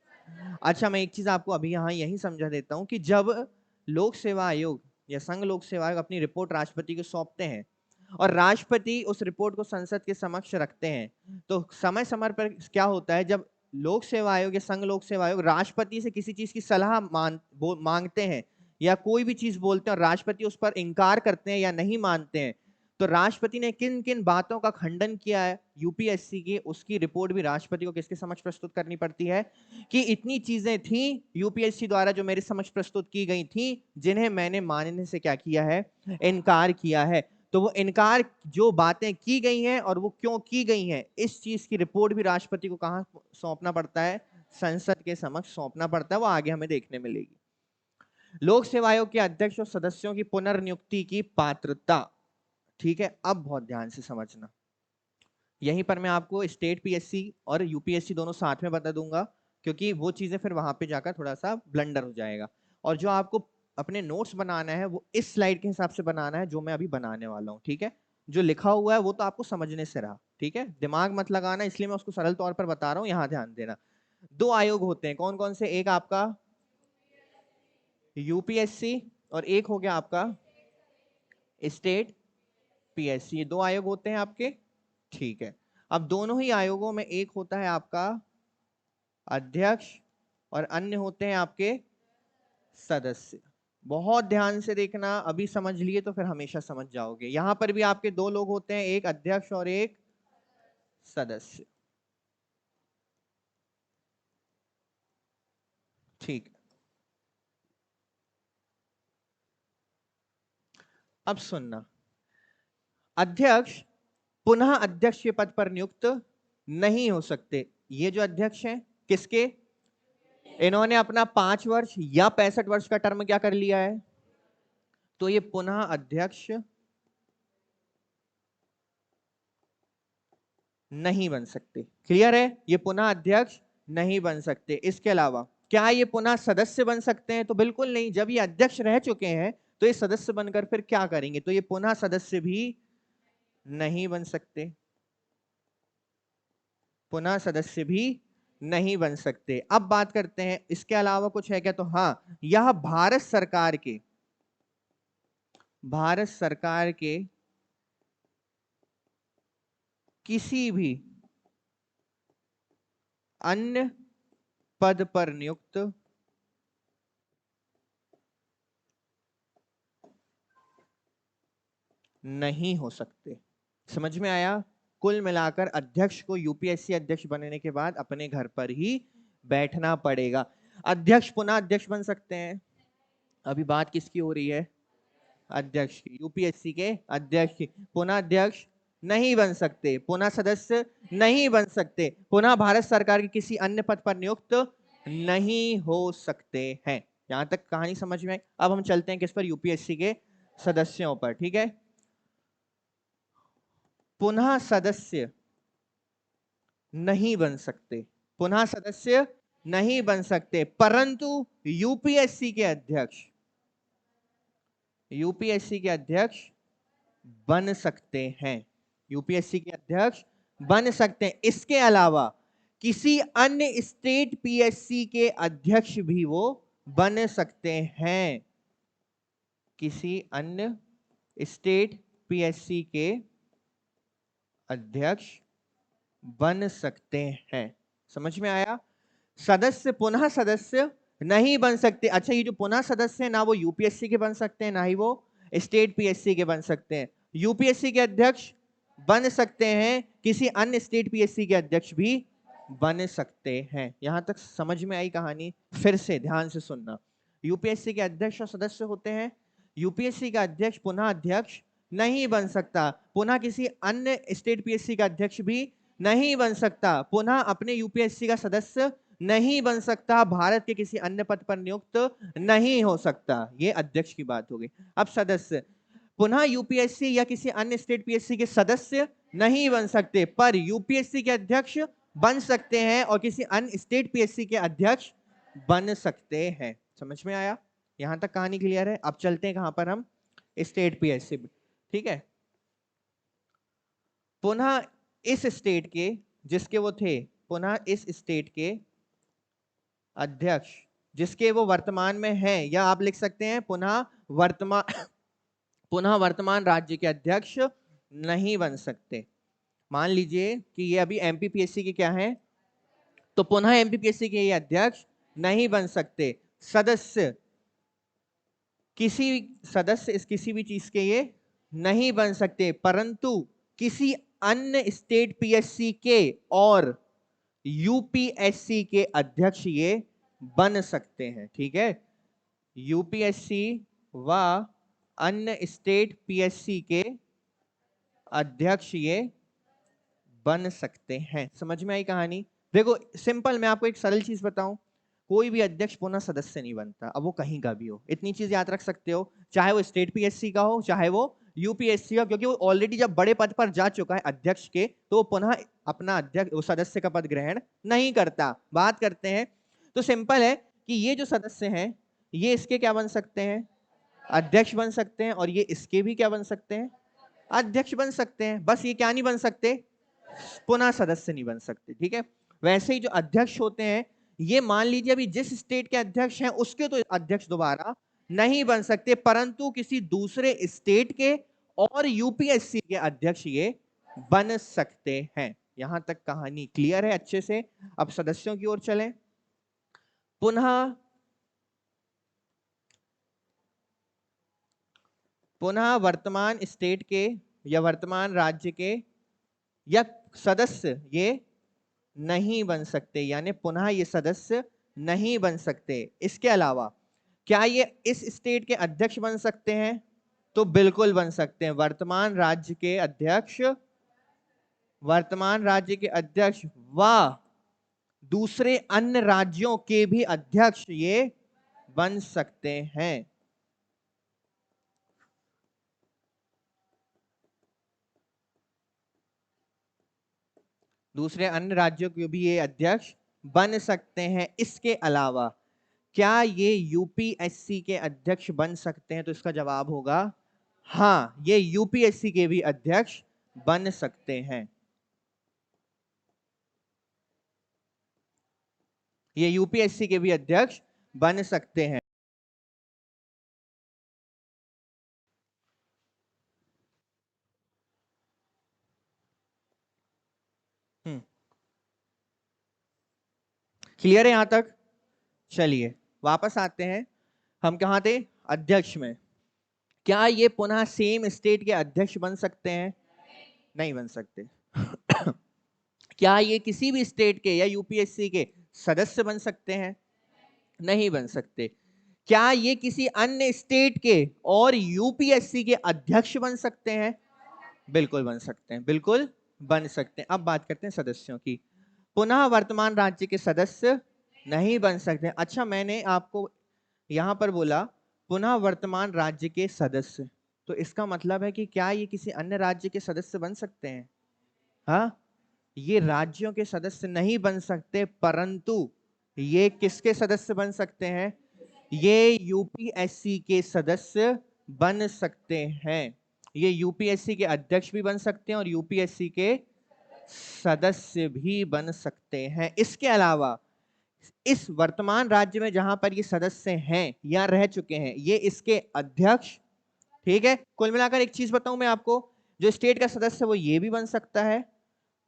अच्छा, मैं एक चीज आपको अभी यहाँ यही समझा देता हूँ कि जब लोक सेवा आयोग या संघ लोक सेवा आयोग अपनी रिपोर्ट राष्ट्रपति को सौंपते हैं और राष्ट्रपति उस रिपोर्ट को संसद के समक्ष रखते हैं, तो समय समय पर क्या होता है, जब लोक सेवा आयोग या संघ लोक सेवा आयोग राष्ट्रपति से किसी चीज की सलाह मांगते हैं या कोई भी चीज बोलते हैं और राष्ट्रपति उस पर इनकार करते हैं या नहीं मानते हैं, तो राष्ट्रपति ने किन किन बातों का खंडन किया है यूपीएससी की, उसकी रिपोर्ट भी राष्ट्रपति को किसके समक्ष प्रस्तुत करनी पड़ती है कि इतनी चीजें थी यूपीएससी द्वारा जो मेरे समक्ष प्रस्तुत की गई थी, जिन्हें मैंने मानने से क्या किया है? इनकार किया है। तो वो इनकार जो बातें की गई हैं और वो क्यों की गई हैं, इस चीज की रिपोर्ट भी राष्ट्रपति को कहां सौंपना पड़ता है? संसद के समक्ष सौंपना पड़ता है। वो आगे हमें देखने मिलेगी। लोक सेवा आयोग के अध्यक्ष और सदस्यों की पुनर्नियुक्ति की पात्रता। ठीक है, अब बहुत ध्यान से समझना। यहीं पर मैं आपको स्टेट पीएससी और यूपीएससी दोनों साथ में बता दूंगा, क्योंकि वो चीजें फिर वहां पे जाकर थोड़ा सा ब्लंडर हो जाएगा। और जो आपको अपने नोट्स बनाना है वो इस स्लाइड के हिसाब से बनाना है जो मैं अभी बनाने वाला हूँ। ठीक है, जो लिखा हुआ है वो तो आपको समझने से रहा। ठीक है, दिमाग मत लगाना, इसलिए मैं उसको सरल तौर पर बता रहा हूँ, यहाँ ध्यान देना। 2 आयोग होते हैं, कौन कौन से? एक आपका यूपीएससी और एक हो गया आपका स्टेट पीएससी। ये 2 आयोग होते हैं आपके। ठीक है, अब दोनों ही आयोगों में एक होता है आपका अध्यक्ष और अन्य होते हैं आपके सदस्य। बहुत ध्यान से देखना, अभी समझ लिए तो फिर हमेशा समझ जाओगे। यहां पर भी आपके 2 लोग होते हैं, एक अध्यक्ष और एक सदस्य। ठीक, अब सुनना। अध्यक्ष पुनः अध्यक्ष के पद पर नियुक्त नहीं हो सकते। ये जो अध्यक्ष हैं किसके? इन्होंने अपना 5 वर्ष या 65 वर्ष का टर्म क्या कर लिया है, तो ये पुनः अध्यक्ष नहीं बन सकते। क्लियर है? ये पुनः अध्यक्ष नहीं बन सकते। इसके अलावा क्या ये पुनः सदस्य बन सकते हैं? तो बिल्कुल नहीं। जब ये अध्यक्ष रह चुके हैं तो ये सदस्य बनकर फिर क्या करेंगे? तो ये पुनः सदस्य भी नहीं बन सकते। पुनः सदस्य भी नहीं बन सकते। अब बात करते हैं इसके अलावा कुछ है क्या, तो हाँ, यह भारत सरकार के किसी भी अन्य पद पर नियुक्त नहीं हो सकते। समझ में आया? कुल मिलाकर अध्यक्ष को यूपीएससी अध्यक्ष बनने के बाद अपने घर पर ही बैठना पड़ेगा। अध्यक्ष पुनः अध्यक्ष बन सकते हैं। अभी बात किसकी हो रही है? अध्यक्ष की। यूपीएससी के अध्यक्ष की। पुनः अध्यक्ष नहीं बन सकते, पुनः सदस्य नहीं बन सकते, पुनः भारत सरकार के किसी अन्य पद पर नियुक्त नहीं हो सकते हैं। यहां तक कहानी समझ में आई। अब हम चलते हैं किस पर? यूपीएससी के सदस्यों पर। ठीक है, पुनः सदस्य नहीं बन सकते, पुनः सदस्य नहीं बन सकते, परंतु यूपीएससी के अध्यक्ष बन सकते हैं। यूपीएससी के अध्यक्ष बन सकते हैं। इसके अलावा किसी अन्य स्टेट पीएससी के अध्यक्ष भी वो बन सकते हैं। किसी अन्य स्टेट पीएससी के अध्यक्ष बन सकते हैं। समझ में आया? सदस्य पुनः सदस्य नहीं बन सकते। अच्छा, ये जो पुनः सदस्य है ना, वो यूपीएससी के बन सकते हैं, ना ही वो स्टेट पीएससी के बन सकते हैं। यूपीएससी के अध्यक्ष बन सकते हैं, किसी अन्य स्टेट पीएससी के अध्यक्ष भी बन सकते हैं। यहां तक समझ में आई कहानी? फिर से ध्यान से सुनना। यूपीएससी के अध्यक्ष और सदस्य होते हैं। यूपीएससी का अध्यक्ष पुनः अध्यक्ष नहीं बन सकता, पुनः किसी अन्य स्टेट पीएससी का अध्यक्ष भी नहीं बन सकता, पुनः अपने यूपीएससी का सदस्य नहीं बन सकता, भारत के किसी अन्य पद पर नियुक्त नहीं हो सकता। ये अध्यक्ष की बात होगी। अब सदस्य, पुनः यूपीएससी या किसी अन्य स्टेट पीएससी के सदस्य नहीं बन सकते, पर यूपीएससी के अध्यक्ष बन सकते हैं और किसी अन्य स्टेट पीएससी के अध्यक्ष बन सकते हैं। समझ में आया? यहां तक कहानी क्लियर है? अब चलते हैं कहां पर? हम स्टेट पीएससी। ठीक है, पुनः इस स्टेट के, जिसके वो थे, पुनः इस स्टेट के अध्यक्ष जिसके वो वर्तमान में हैं, या आप लिख सकते हैं पुनः वर्तमान राज्य के अध्यक्ष नहीं बन सकते। मान लीजिए कि ये अभी एमपीपीएससी के क्या हैं, तो पुनः एमपीपीएससी के ये अध्यक्ष नहीं बन सकते। सदस्य इस किसी भी चीज के ये नहीं बन सकते, परंतु किसी अन्य स्टेट पीएससी के और यूपीएससी के अध्यक्ष ये बन सकते हैं। ठीक है, यूपीएससी व अन्य स्टेट पीएससी के अध्यक्ष ये बन सकते हैं। समझ में आई कहानी? देखो सिंपल, मैं आपको एक सरल चीज बताऊं, कोई भी अध्यक्ष पुनः सदस्य नहीं बनता, अब वो कहीं का भी हो। इतनी चीज याद रख सकते हो, चाहे वो स्टेट पीएससी का हो, चाहे वो यूपीएससी का, क्योंकि वो ऑलरेडी जब बड़े पद पर जा चुका है अध्यक्ष के, तो पुनः अपना अध्यक्ष सदस्य का पद ग्रहण नहीं करता। बात करते हैं तो सिंपल है कि ये जो सदस्य हैं, ये इसके क्या बन सकते हैं? अध्यक्ष बन सकते हैं, और ये इसके भी क्या बन सकते हैं? अध्यक्ष बन सकते हैं। बस ये क्या नहीं बन सकते? पुनः सदस्य नहीं बन सकते। ठीक है, वैसे ही जो अध्यक्ष होते हैं, ये मान लीजिए अभी जिस स्टेट के अध्यक्ष हैं उसके तो अध्यक्ष दोबारा नहीं बन सकते, परंतु किसी दूसरे स्टेट के और यूपीएससी के अध्यक्ष ये बन सकते हैं। यहां तक कहानी क्लियर है अच्छे से? अब सदस्यों की ओर चलें। पुनः वर्तमान स्टेट के या वर्तमान राज्य के या सदस्य ये नहीं बन सकते, यानी पुनः ये सदस्य नहीं बन सकते। इसके अलावा क्या ये इस स्टेट के अध्यक्ष बन सकते हैं? तो बिल्कुल बन सकते हैं। वर्तमान राज्य के अध्यक्ष व दूसरे अन्य राज्यों के भी अध्यक्ष ये बन सकते हैं। दूसरे अन्य राज्यों के भी ये अध्यक्ष बन सकते हैं। इसके अलावा क्या ये यूपीएससी के अध्यक्ष बन सकते हैं? तो इसका जवाब होगा हाँ, ये यूपीएससी के भी अध्यक्ष बन सकते हैं। ये यूपीएससी के भी अध्यक्ष बन सकते हैं। क्लियर है यहां तक? चलिए वापस आते हैं, हम कहां थे? अध्यक्ष में। क्या ये पुनः सेम स्टेट के अध्यक्ष बन सकते हैं? नहीं बन सकते। क्या ये किसी भी स्टेट के या यूपीएससी के सदस्य बन सकते हैं? नहीं बन सकते। क्या ये किसी अन्य स्टेट के और यूपीएससी के अध्यक्ष बन सकते हैं? बिल्कुल बन सकते हैं, बिल्कुल बन सकते हैं। अब बात करते हैं सदस्यों की। पुनः वर्तमान राज्य के सदस्य नहीं बन सकते। अच्छा, मैंने आपको यहां पर बोला पुनः वर्तमान राज्य के सदस्य, तो इसका मतलब है कि क्या ये किसी अन्य राज्य के सदस्य बन सकते हैं? हाँ, ये राज्यों के सदस्य नहीं बन सकते, परंतु ये किसके सदस्य बन सकते हैं? ये यूपीएससी के सदस्य बन सकते हैं। ये यूपीएससी के अध्यक्ष भी बन सकते हैं और यूपीएससी के सदस्य भी बन सकते हैं। इसके अलावा इस वर्तमान राज्य में जहां पर ये सदस्य हैं या रह चुके हैं, ये इसके अध्यक्ष, ठीक है। कुल मिलाकर एक चीज बताऊं मैं आपको, जो स्टेट का सदस्य वो ये भी बन सकता है,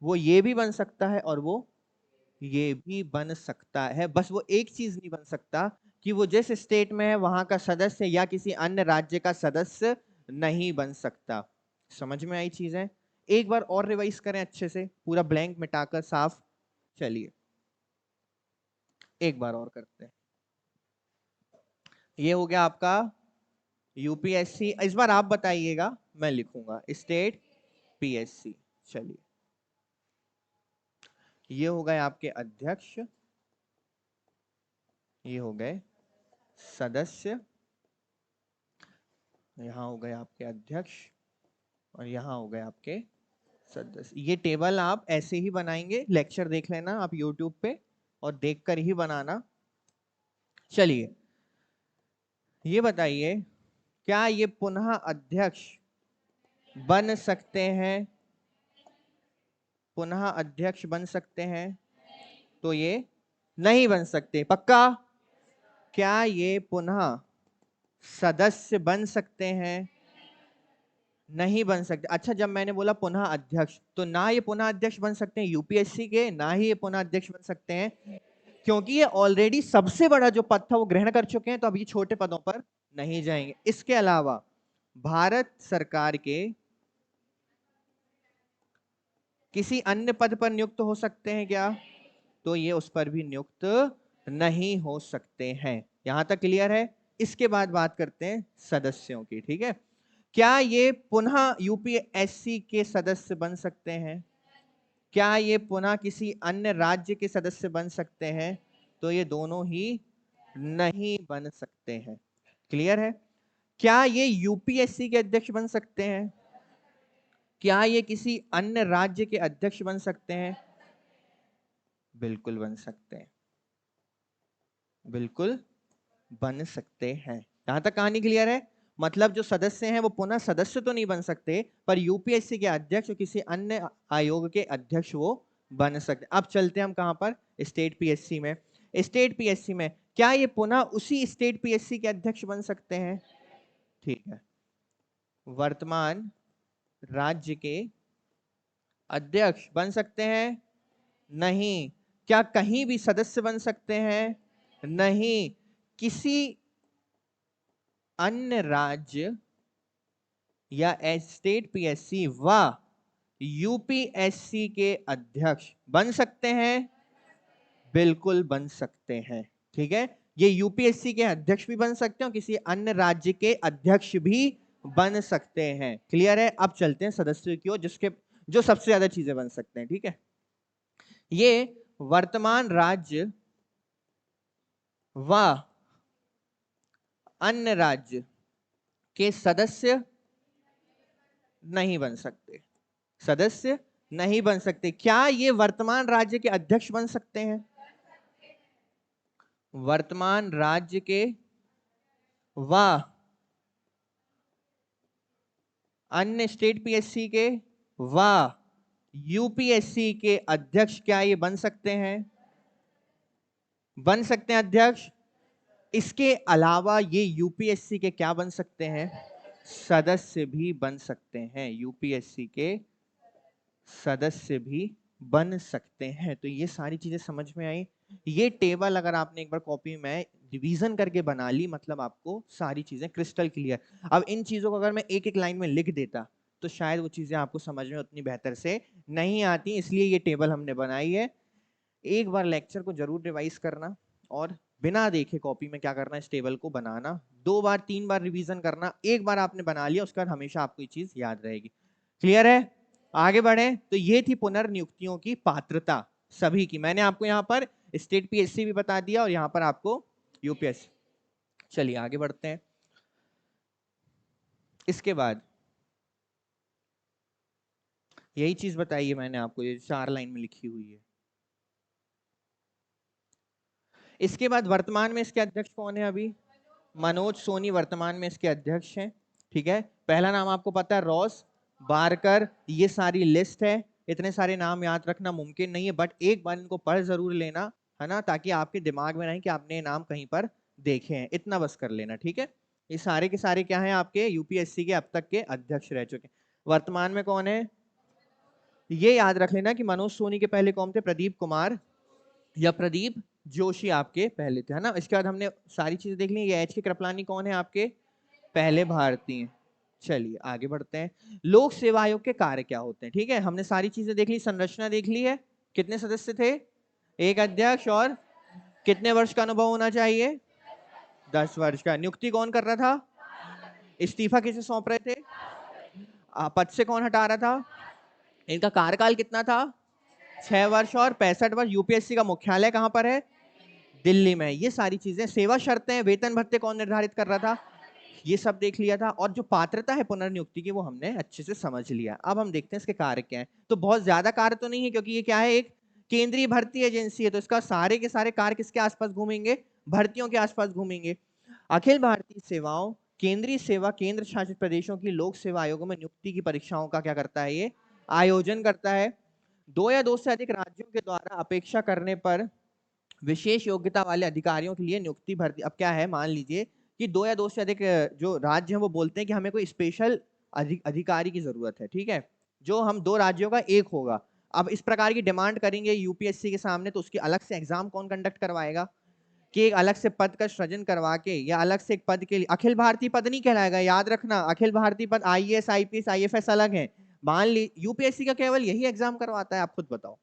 वो ये भी बन सकता है और वो ये भी बन सकता है। बस वो एक चीज नहीं बन सकता कि वो जिस स्टेट में है वहां का सदस्य या किसी अन्य राज्य का सदस्य नहीं बन सकता। समझ में आई चीजें? एक बार और रिवाइज करें अच्छे से, पूरा ब्लैंक मिटाकर साफ। चलिए एक बार और करते हैं। ये हो गया आपका यूपीएससी। इस बार आप बताइएगा, मैं लिखूंगा स्टेट पीएससी। चलिए, ये हो गए आपके अध्यक्ष, ये हो गए सदस्य, यहाँ हो गए आपके अध्यक्ष और यहाँ हो गए आपके सदस्य। ये टेबल आप ऐसे ही बनाएंगे, लेक्चर देख लेना आप यूट्यूब पे और देखकर ही बनाना। चलिए ये बताइए, क्या ये पुनः अध्यक्ष बन सकते हैं? पुनः अध्यक्ष बन सकते हैं? तो ये नहीं बन सकते। पक्का? क्या ये पुनः सदस्य बन सकते हैं? नहीं बन सकते। अच्छा, जब मैंने बोला पुनः अध्यक्ष, तो ना ये पुनः अध्यक्ष बन सकते हैं यूपीएससी के, ना ही ये पुनः अध्यक्ष बन सकते हैं, क्योंकि ये ऑलरेडी सबसे बड़ा जो पद था वो ग्रहण कर चुके हैं, तो अब ये छोटे पदों पर नहीं जाएंगे। इसके अलावा भारत सरकार के किसी अन्य पद पर नियुक्त हो सकते हैं क्या? तो ये उस पर भी नियुक्त नहीं हो सकते हैं। यहां तक क्लियर है? इसके बाद बात करते हैं सदस्यों की, ठीक है। क्या ये पुनः यूपीएससी के सदस्य बन सकते हैं? क्या ये पुनः किसी अन्य राज्य के सदस्य बन सकते हैं? तो ये दोनों ही नहीं बन सकते हैं। क्लियर है? क्या ये यूपीएससी के अध्यक्ष बन सकते हैं? क्या ये किसी अन्य राज्य के अध्यक्ष बन सकते हैं? बिल्कुल बन सकते हैं, बिल्कुल बन सकते हैं। यहां तक कहानी क्लियर है? मतलब जो सदस्य हैं वो पुनः सदस्य तो नहीं बन सकते, पर यूपीएससी के अध्यक्ष और किसी अन्य आयोग के अध्यक्ष वो बन सकते। अब चलते हैं हम कहां पर? स्टेट पीएससी में। स्टेट पीएससी में क्या ये पुनः उसी स्टेट पीएससी के अध्यक्ष बन सकते हैं? ठीक है, वर्तमान राज्य के अध्यक्ष बन सकते हैं? नहीं। क्या कहीं भी सदस्य बन सकते हैं? नहीं। किसी अन्य राज्य या स्टेट पीएससी व यूपीएससी के अध्यक्ष बन सकते हैं? बिल्कुल बन सकते हैं। ठीक है, ये यूपीएससी के अध्यक्ष भी बन सकते हैं और किसी अन्य राज्य के अध्यक्ष भी बन सकते हैं। क्लियर है? अब चलते हैं सदस्यों की ओर, जिसके जो सबसे ज्यादा चीजें बन सकते हैं। ठीक है, ये वर्तमान राज्य व अन्य राज्य के सदस्य नहीं बन सकते। सदस्य नहीं बन सकते। क्या ये वर्तमान राज्य के अध्यक्ष बन सकते हैं? वर्तमान राज्य के व अन्य स्टेट पीएससी के व यूपीएससी के अध्यक्ष क्या ये बन सकते हैं? बन सकते हैं अध्यक्ष। इसके अलावा ये यूपीएससी के क्या बन सकते हैं, सदस्य भी बन सकते हैं, यूपीएससी के सदस्य भी बन सकते हैं। तो ये सारी चीजें समझ में आई। ये टेबल अगर आपने एक बार कॉपी में रिवीजन करके बना ली, मतलब आपको सारी चीजें क्रिस्टल क्लियर। अब इन चीजों को अगर मैं एक एक लाइन में लिख देता तो शायद वो चीजें आपको समझ में उतनी बेहतर से नहीं आती, इसलिए ये टेबल हमने बनाई है। एक बार लेक्चर को जरूर रिवाइज करना और बिना देखे कॉपी में क्या करना, इस टेबल को बनाना, 2 बार 3 बार रिवीजन करना। एक बार आपने बना लिया उसके बाद हमेशा आपको ये चीज याद रहेगी। क्लियर है? आगे बढ़े। तो ये थी पुनर्नियुक्तियों की पात्रता सभी की। मैंने आपको यहाँ पर स्टेट पीएससी भी बता दिया और यहाँ पर आपको यूपीएससी। चलिए आगे बढ़ते हैं। इसके बाद यही चीज बताइए मैंने आपको, ये 4 लाइन में लिखी हुई है। इसके बाद वर्तमान में इसके अध्यक्ष कौन है? अभी मनोज सोनी वर्तमान में इसके अध्यक्ष हैं। ठीक है, पहला नाम आपको पता है रॉस बारकर। ये सारी लिस्ट है, इतने सारे नाम याद रखना मुमकिन नहीं है, बट एक बार इनको पढ़ जरूर लेना, है ना, ताकि आपके दिमाग में रहे कि आपने ये नाम कहीं पर देखे हैं, इतना बस कर लेना। ठीक है, ये सारे के सारे क्या हैं, आपके यूपीएससी के अब तक के अध्यक्ष रह चुके हैं। वर्तमान में कौन है? ये याद रख लेना कि मनोज सोनी के पहले कौन थे? प्रदीप कुमार या प्रदीप जोशी आपके पहले थे, है ना। इसके बाद हमने सारी चीजें देख ली। ये एच के कृपलानी कौन है? आपके पहले भारतीय। चलिए आगे बढ़ते हैं। लोक सेवा आयोग के कार्य क्या होते हैं? ठीक है, हमने सारी चीजें देख ली, संरचना देख ली है। कितने सदस्य थे? एक अध्यक्ष, और कितने वर्ष का अनुभव होना चाहिए? 10 वर्ष का। नियुक्ति कौन कर रहा था? इस्तीफा किसे सौंप रहे थे? पद से कौन हटा रहा था? इनका कार्यकाल कितना था? 6 वर्ष और 65 वर्ष। यूपीएससी का मुख्यालय कहां पर है? दिल्ली में। ये सारी चीजें, सेवा शर्तें, वेतन भत्ते कौन निर्धारित कर रहा था? ये सब देख लिया था। और जो पात्रता है पुनर्नियुक्ति की वो हमने अच्छे से समझ लिया। अब हम देखते हैं इसके कार्य क्या है। तो बहुत ज्यादा कार्य तो नहीं है, क्योंकि ये क्या है, एक केंद्रीय भर्ती एजेंसी है, तो इसका सारे के सारे कार्य किसके आसपास घूमेंगे? भर्तियों के आसपास घूमेंगे। अखिल भारतीय सेवाओं, केंद्रीय सेवा, केंद्र शासित प्रदेशों की लोक सेवा आयोगों में नियुक्ति की परीक्षाओं का क्या करता है? ये आयोजन करता है। 2 या 2 से अधिक राज्यों के द्वारा अपेक्षा करने पर विशेष योग्यता वाले अधिकारियों के लिए नियुक्ति भर्ती। अब क्या है, मान लीजिए कि 2 या 2 से अधिक जो राज्य हैं वो बोलते हैं कि हमें कोई स्पेशल अधिकारी की जरूरत है। ठीक है, जो हम 2 राज्यों का एक होगा। अब इस प्रकार की डिमांड करेंगे यूपीएससी के सामने, तो उसकी अलग से एग्जाम कौन कंडक्ट करवाएगा? कि एक अलग से पद का सृजन करवा के, या अलग से एक पद के लिए, अखिल भारतीय पद नहीं कहलाएगा, याद रखना। अखिल भारतीय पद आईएएस, आईपीएस, आईएफएस अलग है। मान ली यूपीएससी का केवल यही एग्जाम करवाता है, आप खुद बताओ।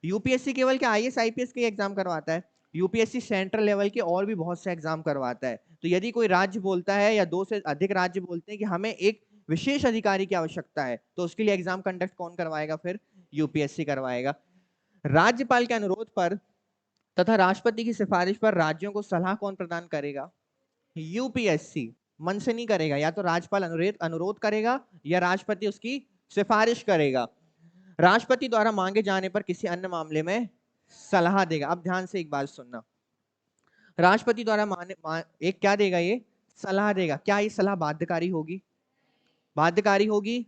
यूपीएससी केवल क्या आईएएस आईपीएस के एग्जाम करवाता है? यूपीएससी सेंट्रल लेवल के और भी बहुत से एग्जाम करवाता है। तो यदि कोई राज्य बोलता है या 2 से अधिक राज्य बोलते हैं कि हमें एक विशेष अधिकारी की आवश्यकता है, तो उसके लिए एग्जाम कंडक्ट कौन करवाएगा? फिर यूपीएससी करवाएगा। राज्यपाल के अनुरोध पर तथा राष्ट्रपति की सिफारिश पर राज्यों को सलाह कौन प्रदान करेगा? यूपीएससी। मन से नहीं करेगा, या तो राज्यपाल अनुरोध करेगा या राष्ट्रपति उसकी सिफारिश करेगा। राष्ट्रपति द्वारा मांगे जाने पर किसी अन्य मामले में सलाह देगा। अब ध्यान से एक बात सुनना, राष्ट्रपति द्वारा एक क्या देगा? ये सलाह देगा। क्या ये सलाह बाध्यकारी होगी? बाध्यकारी होगी?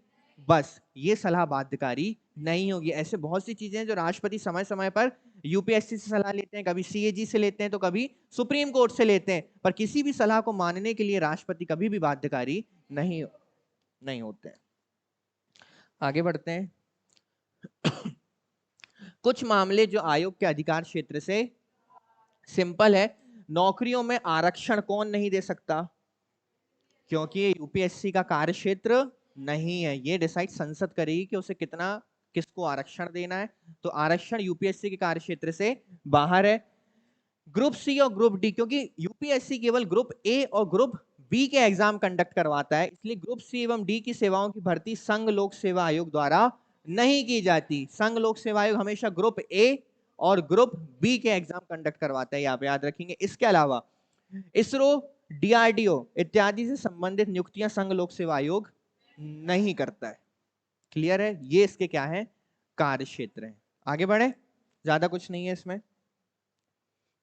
बस ये सलाह बाध्यकारी नहीं होगी। ऐसे बहुत सी चीजें हैं जो राष्ट्रपति समय समय पर यूपीएससी से सलाह लेते हैं, कभी सीएजी से लेते हैं, तो कभी सुप्रीम कोर्ट से लेते हैं, पर किसी भी सलाह को मानने के लिए राष्ट्रपति कभी भी बाध्यकारी नहीं होते हैं। आगे बढ़ते हैं। कुछ मामले जो आयोग के अधिकार क्षेत्र से, सिंपल है, नौकरियों में आरक्षण कौन नहीं दे सकता? क्योंकि ये यूपीएससी का कार्य क्षेत्र नहीं है। ये डिसाइड संसद करेगी कि उसे कितना, किसको आरक्षण देना है। तो आरक्षण यूपीएससी के कार्य क्षेत्र से बाहर है। ग्रुप सी और ग्रुप डी, क्योंकि यूपीएससी केवल ग्रुप ए और ग्रुप बी के एग्जाम कंडक्ट करवाता है, इसलिए ग्रुप सी एवं डी की सेवाओं की भर्ती संघ लोक सेवा आयोग द्वारा नहीं की जाती। संघ लोक सेवा आयोग हमेशा ग्रुप ए और ग्रुप बी के एग्जाम कंडक्ट करवाता है, आप याद रखेंगे। इसके अलावा इसरो, डीआरडीओ इत्यादि से संबंधित नियुक्तियां संघ लोक सेवा आयोग नहीं करता है। क्लियर है? ये इसके क्या है, कार्य क्षेत्र है। आगे बढ़े, ज्यादा कुछ नहीं है इसमें।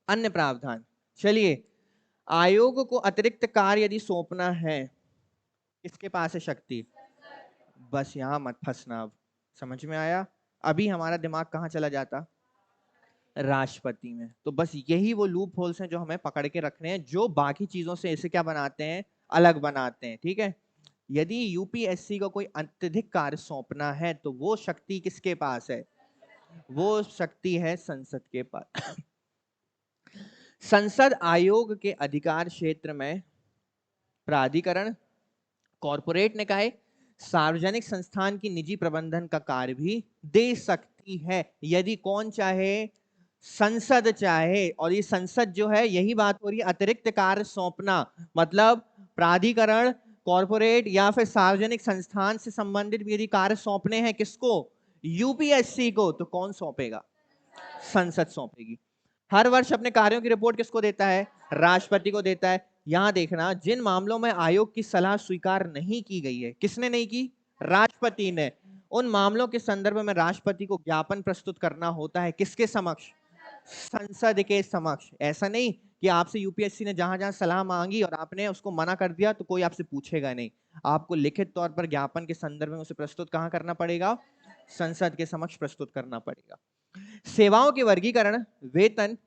अन्य प्रावधान, चलिए, आयोग को अतिरिक्त कार्य यदि सौंपना है, किसके पास है शक्ति? बस यहां मत फंसना। अब समझ में आया? अभी हमारा दिमाग कहां चला जाता? राष्ट्रपति में। तो बस यही वो लूप होल्स हैं जो हमें पकड़ के रखने हैं, जो बाकी चीजों से इसे क्या बनाते हैं, अलग बनाते हैं। ठीक है, यदि यूपीएससी को कोई अत्यधिक कार्य सौंपना है तो वो शक्ति किसके पास है, वो शक्ति है संसद के पास। संसद आयोग के अधिकार क्षेत्र में प्राधिकरण, कॉरपोरेट निकाय, सार्वजनिक संस्थान की निजी प्रबंधन का कार्य भी दे सकती है, यदि कौन चाहे, संसद चाहे। और ये संसद जो है, यही बात हो रही है अतिरिक्त कार्य सौंपना, मतलब प्राधिकरण, कॉरपोरेट या फिर सार्वजनिक संस्थान से संबंधित भी यदि कार्य सौंपने हैं किसको, यूपीएससी को, तो कौन सौंपेगा, संसद सौंपेगी। हर वर्ष अपने कार्यों की रिपोर्ट किसको देता है, राष्ट्रपति को देता है। यहां देखना, जिन मामलों में आयोग की सलाह स्वीकार नहीं की गई है, किसने नहीं की, राष्ट्रपति ने, उन मामलों के संदर्भ में राष्ट्रपति को ज्ञापन प्रस्तुत करना होता है, किसके समक्ष, संसद के समक्ष। ऐसा नहीं कि आपसे यूपीएससी ने जहां जहां सलाह मांगी और आपने उसको मना कर दिया तो कोई आपसे पूछेगा नहीं, आपको लिखित तौर पर ज्ञापन के संदर्भ में उसे प्रस्तुत कहां करना पड़ेगा, संसद के समक्ष प्रस्तुत करना पड़ेगा। सेवाओं के वर्गीकरण, वेतन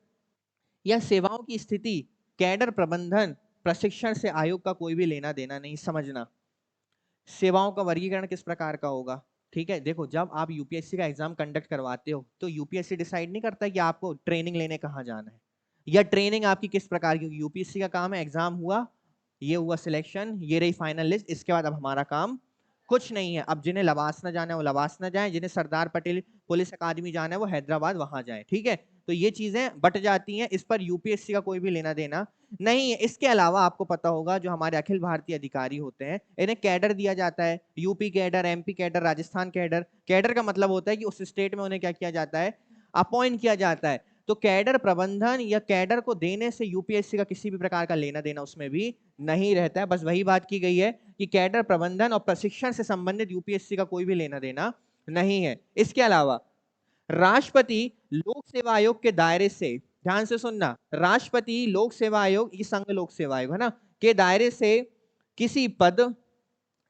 या सेवाओं की स्थिति, कैडर प्रबंधन, प्रशिक्षण से आयोग का कोई भी लेना देना नहीं। समझना, सेवाओं का वर्गीकरण किस प्रकार का होगा। ठीक है, देखो, जब आप यूपीएससी का एग्जाम कंडक्ट करवाते हो तो यूपीएससी डिसाइड नहीं करता कि आपको ट्रेनिंग लेने कहाँ जाना है या ट्रेनिंग आपकी किस प्रकार की। यूपीएससी का काम है, एग्जाम हुआ, ये हुआ सिलेक्शन, ये रही फाइनल लिस्ट, इसके बाद अब हमारा काम कुछ नहीं है। अब जिन्हें लवासना जाना है वो लवासना जाए, जिन्हें सरदार पटेल पुलिस अकादमी जाना है वो हैदराबाद वहां जाए। ठीक है, तो ये चीजें बट जाती हैं, इस पर यूपीएससी का कोई भी लेना देना नहीं है। इसके अलावा आपको पता होगा, जो हमारे अखिल भारतीय अधिकारी होते हैं इन्हें कैडर दिया जाता है, UP cadre, MP cadre, Rajasthan cadre. Cadre का मतलब होता है कि उस स्टेट में उन्हें क्या किया जाता है, अपॉइंट किया जाता है। तो कैडर प्रबंधन या कैडर को देने से यूपीएससी का किसी भी प्रकार का लेना देना उसमें भी नहीं रहता है। बस वही बात की गई है कि कैडर प्रबंधन और प्रशिक्षण से संबंधित यूपीएससी का कोई भी लेना देना नहीं है। इसके अलावा राष्ट्रपति लोक सेवा आयोग के दायरे से, ध्यान से सुनना, राष्ट्रपति लोक सेवा आयोग, ये संघ लोक सेवा आयोग है ना, के दायरे से किसी पद,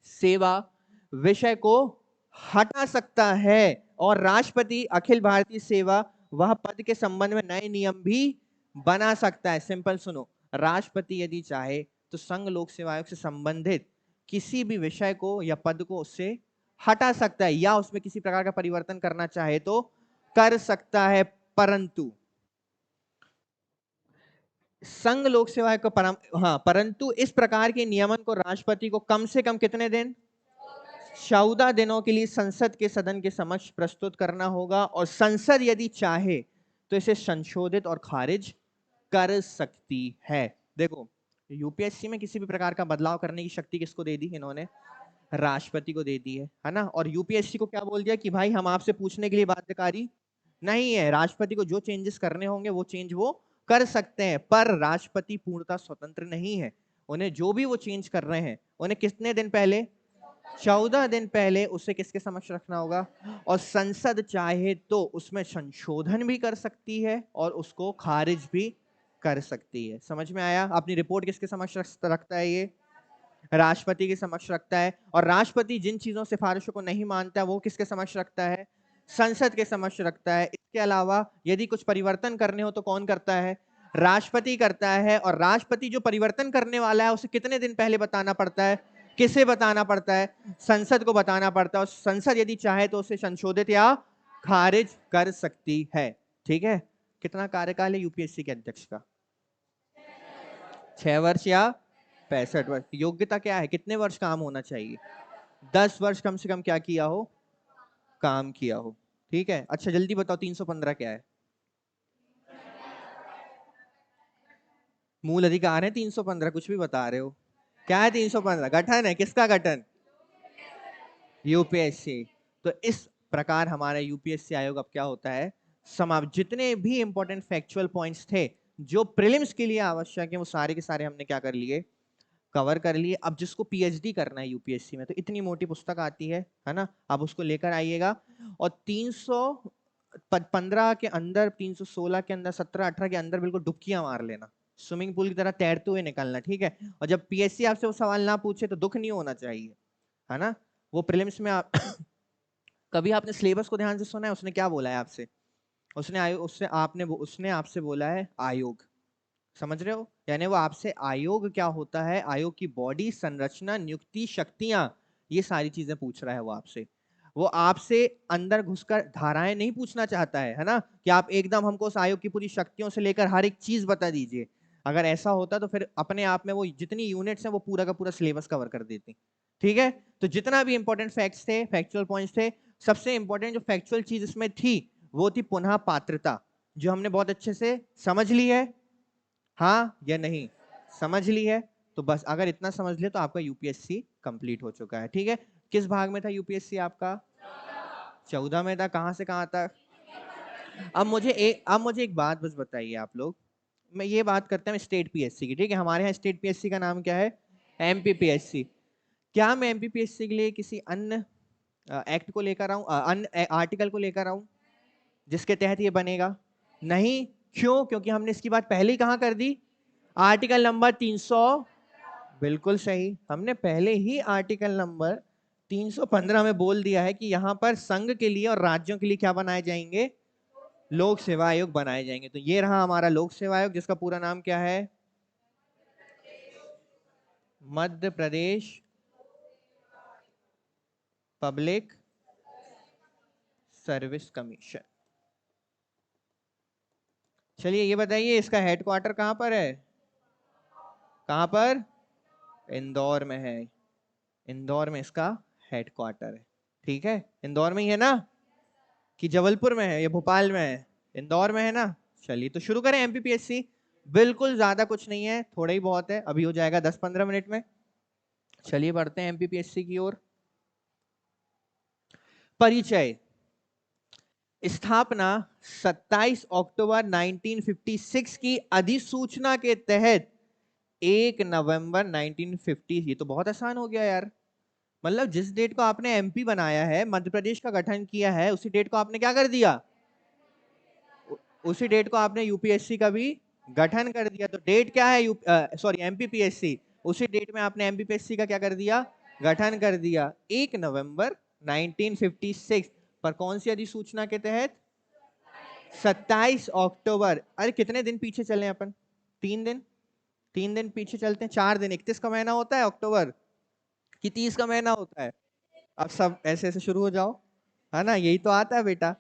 सेवा, विषय को हटा सकता है और राष्ट्रपति अखिल भारतीय सेवा वह पद के संबंध में नए नियम भी बना सकता है। सिंपल सुनो, राष्ट्रपति यदि चाहे तो संघ लोक सेवा आयोग से संबंधित किसी भी विषय को या पद को उससे हटा सकता है, या उसमें किसी प्रकार का परिवर्तन करना चाहे तो कर सकता है। परंतु संघ लोक सेवा आयोग को परंतु इस प्रकार के नियमन को राष्ट्रपति को कम से कम कितने दिन, 14 दिनों के लिए संसद के सदन के समक्ष प्रस्तुत करना होगा, और संसद यदि चाहे तो इसे संशोधित और खारिज कर सकती है। देखो, यूपीएससी में किसी भी प्रकार का बदलाव करने की शक्ति किसको दे दी इन्होंने, राष्ट्रपति को दे दी है ना। और यूपीएससी को क्या बोल दिया कि भाई हम आपसे पूछने के लिए बाध्यकारी नहीं है, राष्ट्रपति को जो चेंजेस करने होंगे वो चेंज वो कर सकते हैं, पर राष्ट्रपति पूर्णतः स्वतंत्र नहीं है। उन्हें जो भी वो चेंज कर रहे हैं उन्हें कितने दिन पहले, 14 दिन पहले उसे किसके समक्ष रखना होगा, और संसद चाहे तो उसमें संशोधन भी कर सकती है और उसको खारिज भी कर सकती है। समझ में आया। अपनी रिपोर्ट किसके समक्ष रखता है, ये राष्ट्रपति के समक्ष रखता है, और राष्ट्रपति जिन चीजों सिफारिशों को नहीं मानता वो किसके समक्ष रखता है, संसद के समक्ष रखता है। इसके अलावा यदि कुछ परिवर्तन करने हो तो कौन करता है, राष्ट्रपति करता है, और राष्ट्रपति जो परिवर्तन करने वाला है उसे कितने दिन पहले बताना पड़ता है, किसे बताना पड़ता है, संसद को बताना पड़ता है, और संसद यदि चाहे तो उसे संशोधित या खारिज कर सकती है। ठीक है, कितना कार्यकाल है यूपीएससी के अध्यक्ष का, 6 वर्ष या 65 वर्ष। योग्यता क्या है, कितने वर्ष काम होना चाहिए, 10 वर्ष कम से कम क्या किया हो, काम किया हो। ठीक है, अच्छा जल्दी बताओ 315 क्या है, मूल अधिकार है 315, कुछ भी बता रहे हो, क्या है 315, गठन है, किसका गठन, यूपीएससी। तो इस प्रकार हमारा यूपीएससी आयोग अब क्या होता है, समाप्त। जितने भी इंपॉर्टेंट फैक्चुअल पॉइंट्स थे जो प्रीलिम्स के लिए आवश्यक है वो सारे के सारे हमने क्या कर लिए, कवर कर लिए। अब जिसको पीएचडी करना है यूपीएससी में तो इतनी मोटी पुस्तक आती है ना, अब उसको लेकर आइएगा, और 315 के अंदर, 316 के अंदर, 17, 18 के अंदर बिल्कुल डुबकियां मार लेना, स्विमिंग पूल की तरह तैरते हुए निकलना। ठीक है, और जब पीएससी आपसे वो सवाल ना पूछे तो दुख नहीं होना चाहिए, है ना। वो प्रीलिम्स में आप कभी आपने सिलेबस को ध्यान से सुना है, उसने क्या बोला है आपसे, उसने आपसे बोला है आयोग, समझ रहे हो? यानी वो आपसे आयोग क्या होता है, आयोग की बॉडी, संरचना, नियुक्ति, शक्तियां, ये सारी चीजें पूछ रहा है वो आपसे। वो आपसे अंदर घुसकर धाराएं नहीं पूछना चाहता है ना, कि आप एकदम हमको उस आयोग की पूरी शक्तियों से लेकर हर एक चीज बता दीजिए। अगर ऐसा होता तो फिर अपने आप में वो जितनी यूनिट्स हैं वो पूरा का पूरा सिलेबस कवर कर देती। ठीक है, तो जितना भी इंपॉर्टेंट फैक्ट्स थे, फैक्चुअल पॉइंट्स थे, सबसे इंपॉर्टेंट जो फैक्चुअल चीज इसमें थी वो थी पुनः पात्रता, जो हमने बहुत अच्छे से समझ ली है। हाँ या नहीं? समझ ली है? तो बस अगर इतना समझ लिया तो आपका यूपीएससी कंप्लीट हो चुका है। ठीक है, किस भाग में था यूपीएससी आपका? 14 में था। कहां से कहां तक? अब मुझे एक बात बस बताइए आप लोग। मैं ये बात करते हैं स्टेट पीएससी की। ठीक है, हमारे यहाँ स्टेट पीएससी का नाम क्या है? एमपीपीएससी। क्या मैं एमपीपीएससी के लिए किसी अन्य एक्ट को लेकर आऊं, अन्य आर्टिकल को लेकर आऊं जिसके तहत ये बनेगा? नहीं। क्यों? क्योंकि हमने इसकी बात पहले ही कहां कर दी? Article number 300। बिल्कुल सही, हमने पहले ही आर्टिकल नंबर 315 में बोल दिया है कि यहां पर संघ के लिए और राज्यों के लिए क्या बनाए जाएंगे? लोक सेवा आयोग बनाए जाएंगे। तो ये रहा हमारा लोक सेवा आयोग, जिसका पूरा नाम क्या है? Madhya Pradesh public service commission. चलिए ये बताइए, इसका हेडक्वार्टर कहां पर है? कहां पर? इंदौर में है। इंदौर में इसका हेडक्वार्टर है। ठीक है, इंदौर में ही है ना? कि जबलपुर में है या भोपाल में है? इंदौर में है ना? चलिए तो शुरू करें एमपीपीएससी। बिल्कुल ज्यादा कुछ नहीं है, थोड़ा ही बहुत है, अभी हो जाएगा 10-15 मिनट में। चलिए बढ़ते हैं एमपीपीएससी की ओर। परिचय। स्थापना 27 अक्टूबर 1956 की अधिसूचना के तहत 1 नवंबर 1950। ये तो बहुत आसान हो गया यार। मतलब जिस डेट को आपने एमपी बनाया है, मध्य प्रदेश का गठन किया है, उसी डेट को आपने क्या कर दिया? उसी डेट को आपने यूपीएससी का भी गठन कर दिया। तो डेट क्या है? Sorry, MPPSC. उसी डेट में आपने एमपीपीएससी का क्या कर दिया? गठन कर दिया, 1 नवंबर 1956। पर कौन सी अधिसूचना के तहत? 27 अक्टूबर। अरे कितने दिन पीछे चले अपन? 3 दिन। 3 दिन पीछे चलते हैं, 4 दिन। 31 का महीना होता है अक्टूबर, कि 30 का महीना होता है? अब सब ऐसे ऐसे शुरू हो जाओ, है ना, यही तो आता है बेटा।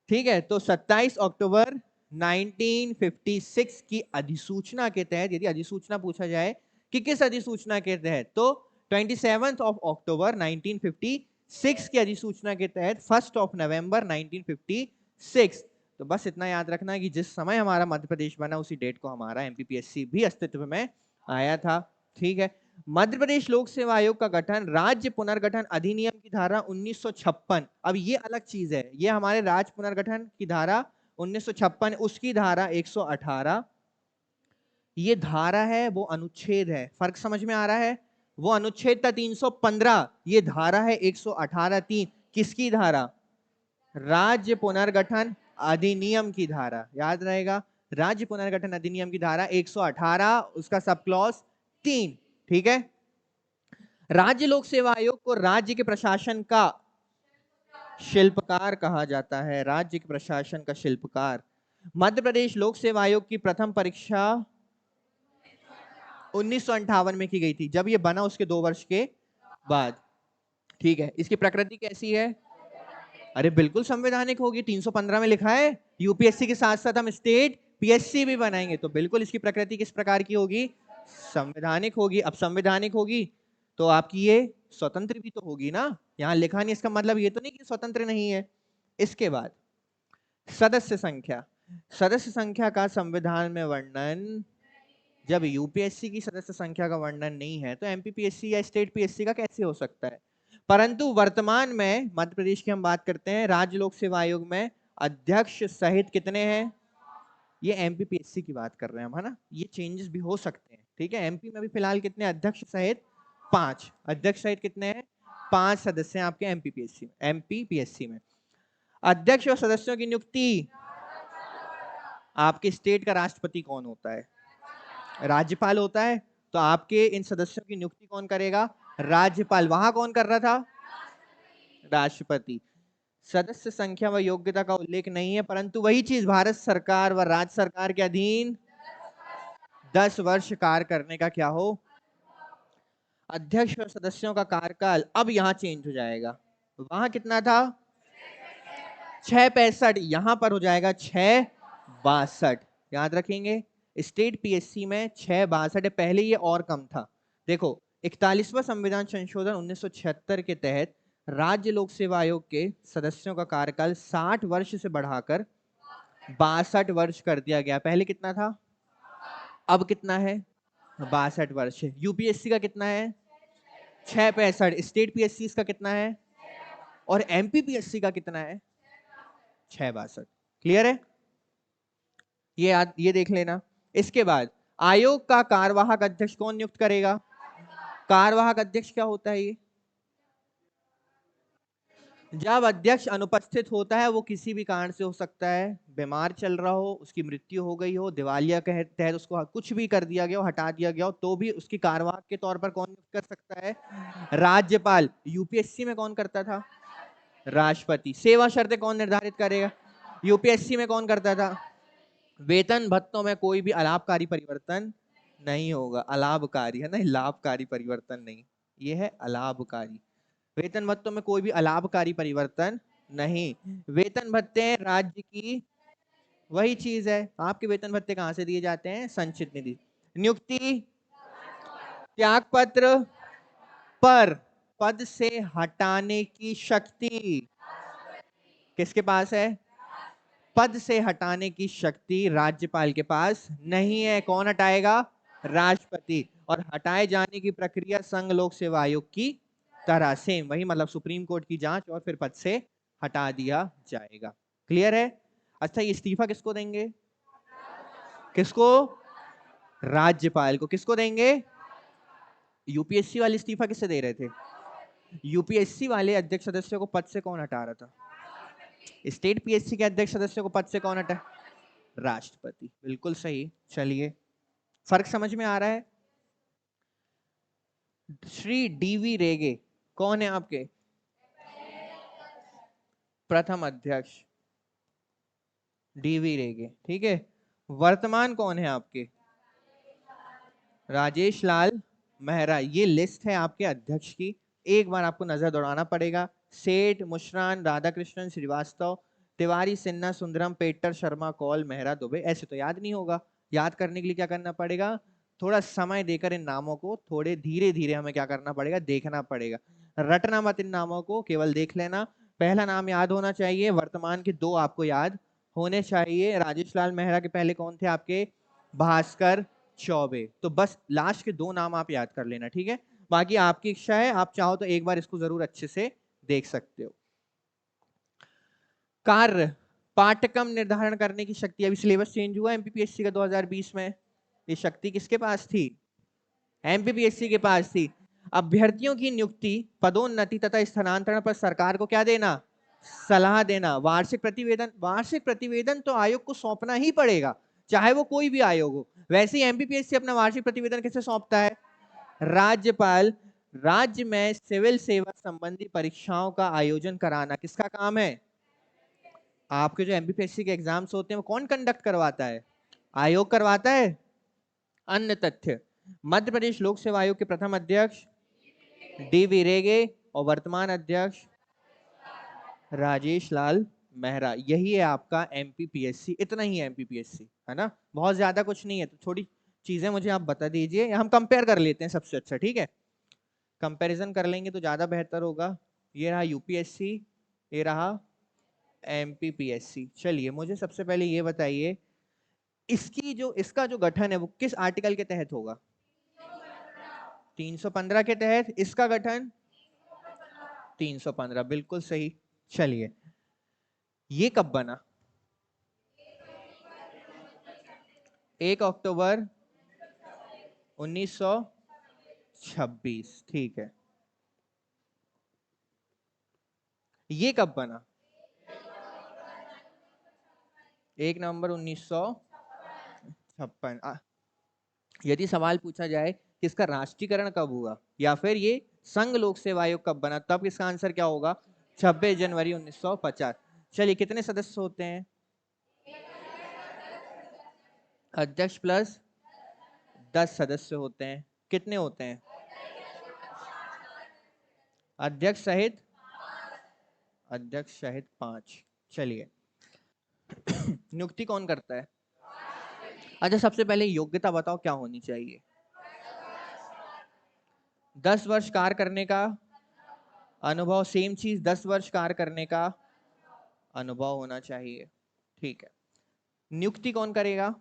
ठीक है, तो 27 अक्टूबर 1956 की अधिसूचना के तहत, यदि अधिसूचना पूछा जाए कि किस अधिसूचना के तहत, तो 27 अक्टूबर 1956 की अधिसूचना के तहत 1 नवंबर 1956। तो बस इतना याद रखना कि जिस समय हमारा मध्य प्रदेश बना उसी डेट को हमारा एमपीपीएससी भी अस्तित्व में आया था। ठीक है, मध्य प्रदेश लोक सेवा आयोग का गठन राज्य पुनर्गठन अधिनियम की धारा 1956। अब ये अलग चीज है, ये हमारे राज्य पुनर्गठन की धारा 1956, उसकी धारा 118। ये धारा है, वो अनुच्छेद है, फर्क समझ में आ रहा है? वो अनुच्छेद था 315, ये धारा है 118(3). किसकी धारा? राज्य पुनर्गठन अधिनियम की धारा, याद रहेगा, राज्य पुनर्गठन अधिनियम की धारा 118, उसका सब क्लॉज 3। ठीक है, राज्य लोक सेवा आयोग को राज्य के प्रशासन का शिल्पकार कहा जाता है, राज्य के प्रशासन का शिल्पकार। मध्य प्रदेश लोक सेवा आयोग की प्रथम परीक्षा 1958 में की गई थी, जब ये बना उसके 2 वर्ष के बाद। ठीक है, इसकी प्रकृति कैसी है? अरे बिल्कुल संवैधानिक होगी, 315 में लिखा है यूपीएससी के साथ साथ हम स्टेट पीएससी भी बनाएंगे, तो बिल्कुल इसकी प्रकृति किस प्रकार की होगी? संवैधानिक होगी। अब संवैधानिक होगी तो आपकी ये स्वतंत्र भी तो होगी ना, यहां लिखा नहीं, इसका मतलब ये तो नहीं कि स्वतंत्र नहीं है। इसके बाद सदस्य संख्या। सदस्य संख्या का संविधान में वर्णन, जब यूपीएससी की सदस्य संख्या का वर्णन नहीं है तो एमपीपीएससी या स्टेट पीएससी का कैसे हो सकता है? परंतु वर्तमान में मध्य प्रदेश की हम बात करते हैं, राज्य लोक सेवा आयोग में अध्यक्ष सहित कितने हैं? ये एमपीपीएससी की बात कर रहे हैं हम, है ना, ये चेंजेस भी हो सकते हैं। ठीक है, एमपी में भी फिलहाल कितने अध्यक्ष सहित? 5 अध्यक्ष सहित कितने हैं? 5 सदस्य हैं आपके एमपीपीएससी में। अध्यक्ष और सदस्यों की नियुक्ति, आपके स्टेट का राष्ट्रपति कौन होता है? राज्यपाल होता है। तो आपके इन सदस्यों की नियुक्ति कौन करेगा? राज्यपाल। वहां कौन कर रहा था? राष्ट्रपति। सदस्य संख्या व योग्यता का उल्लेख नहीं है, परंतु वही चीज भारत सरकार व राज्य सरकार के अधीन 10 वर्ष कार्य करने का क्या हो। अध्यक्ष और सदस्यों का कार्यकाल अब यहां चेंज हो जाएगा। वहां कितना था 665, यहां पर हो जाएगा 662। याद रखेंगे स्टेट पीएससी में 662 है, पहले ये और कम था। देखो 41वां संविधान संशोधन 1976 के तहत राज्य लोक सेवा आयोग के सदस्यों का कार्यकाल 60 वर्ष से बढ़ाकर 62 वर्ष कर दिया गया। पहले कितना था, अब कितना है 62 वर्ष। यूपीएससी का कितना है 665, स्टेट पीएससी का कितना है और एमपीपीएससी का कितना है 662। क्लियर है, ये देख लेना। इसके बाद आयोग का कार्यवाहक अध्यक्ष कौन नियुक्त करेगा। कार्यवाहक अध्यक्ष क्या होता है, ये जब अध्यक्ष अनुपस्थित होता है, वो किसी भी कारण से हो सकता है, बीमार चल रहा हो, उसकी मृत्यु हो गई हो, दिवालिया के तहत उसको कुछ भी कर दिया गया हो, हटा दिया गया हो, तो भी उसकी कार्यवाहक के तौर पर कौन नियुक्त कर सकता है, राज्यपाल। यूपीएससी में कौन करता था, राष्ट्रपति। सेवा शर्तें कौन निर्धारित करेगा, यूपीएससी में कौन करता था। वेतन भत्तों में कोई भी अलाभकारी परिवर्तन नहीं होगा। अलाभकारी है ना, लाभकारी परिवर्तन नहीं, ये है अलाभकारी। वेतन भत्तों में कोई भी अलाभकारी परिवर्तन नहीं। वेतन भत्ते राज्य की वही चीज है। आपके वेतन भत्ते कहां से दिए जाते हैं, संचित निधि। नियुक्ति त्याग पत्र पर पद से हटाने की शक्ति किसके पास है, पद से हटाने की शक्ति राज्यपाल के पास नहीं है। कौन हटाएगा, राष्ट्रपति। और हटाए जाने की प्रक्रिया संघ लोक सेवा आयोग की तरह सेम वही, मतलब सुप्रीम कोर्ट की जांच और फिर पद से हटा दिया जाएगा। क्लियर है। अच्छा, ये इस्तीफा किसको देंगे, किसको, राज्यपाल को। किसको देंगे, यूपीएससी वाले इस्तीफा किससे दे रहे थे, यूपीएससी वाले अध्यक्ष सदस्यों को पद से कौन हटा रहा था, स्टेट पीएससी के अध्यक्ष सदस्यों को पद से कौन हटा, राष्ट्रपति। बिल्कुल सही। चलिए, फर्क समझ में आ रहा है। श्री डीवी रेगे कौन है आपके प्रथम अध्यक्ष, डीवी रेगे, ठीक है। वर्तमान कौन है आपके, राजेश लाल मेहरा। ये लिस्ट है आपके अध्यक्ष की, एक बार आपको नजर दौड़ाना पड़ेगा। सेठ, मुशरान, राधाकृष्णन, श्रीवास्तव, तिवारी, सिन्हा, सुंदरम, पेटर, शर्मा, कौल, मेहरा, दुबे। ऐसे तो याद नहीं होगा। याद करने के लिए क्या करना पड़ेगा, थोड़ा समय देकर इन नामों को थोड़े धीरे धीरे हमें क्या करना पड़ेगा, देखना पड़ेगा। रटना मत इन नामों को, केवल देख लेना। पहला नाम याद होना चाहिए, वर्तमान के दो आपको याद होने चाहिए। राजेश लाल मेहरा के पहले कौन थे आपके, भास्कर चौबे। तो बस लास्ट के दो नाम आप याद कर लेना, ठीक है। बाकी आपकी इच्छा है, आप चाहो तो एक बार इसको जरूर अच्छे से देख सकते हो। कार्य पाठ्यक्रम निर्धारण करने की शक्ति, अभी सिलेबस चेंज हुआ एमपीपीएससी का 2020 में, ये शक्ति किसके पास थी, एमपीपीएससी के पास थी। अभ्यर्थियों की नियुक्ति, पदोन्नति तथा स्थानांतरण पर सरकार को क्या देना, सलाह देना। वार्षिक प्रतिवेदन, वार्षिक प्रतिवेदन तो आयोग को सौंपना ही पड़ेगा, चाहे वो कोई भी आयोग हो। वैसे ही एमपीपीएससी अपना वार्षिक प्रतिवेदन किसे सौंपता है, राज्यपाल। राज्य में सिविल सेवा संबंधी परीक्षाओं का आयोजन कराना किसका काम है, आपके जो एमपीपीएससी के एग्जाम्स होते हैं वो कौन कंडक्ट करवाता है, आयोग करवाता है। अन्य तथ्य, मध्य प्रदेश लोक सेवा आयोग के प्रथम अध्यक्ष डीवी रेगे और वर्तमान अध्यक्ष राजेश लाल मेहरा। यही है आपका एमपीपीएससी, इतना ही है एमपीपीएससी, है ना, बहुत ज्यादा कुछ नहीं है। तो थोड़ी चीजें मुझे आप बता दीजिए, हम कंपेयर कर लेते हैं सबसे अच्छा, ठीक है। कंपैरिजन कर लेंगे तो ज्यादा बेहतर होगा। ये रहा यूपीएससी, ये रहा एमपीपीएससी। चलिए, मुझे सबसे पहले ये बताइए, इसका जो गठन है वो किस आर्टिकल के तहत होगा, 315 के तहत। इसका गठन 315, बिल्कुल सही। चलिए, ये कब बना, 1 अक्टूबर 1926, ठीक है। ये कब बना, 1 नवंबर 1956। यदि सवाल पूछा जाए कि इसका राष्ट्रीयकरण कब हुआ या फिर ये संघ लोक सेवा आयोग कब बना, तब इसका आंसर क्या होगा, 26 जनवरी 1950। चलिए कितने सदस्य होते हैं? अध्यक्ष प्लस 10 सदस्य होते हैं। कितने होते हैं? अध्यक्ष सहित 5। चलिए नियुक्ति कौन करता है? अच्छा, सबसे पहले योग्यता बताओ क्या होनी चाहिए? 10 वर्ष कार्य करने का अनुभव। सेम चीज, 10 वर्ष कार्य करने का अनुभव होना चाहिए। ठीक है। नियुक्ति कौन करेगा?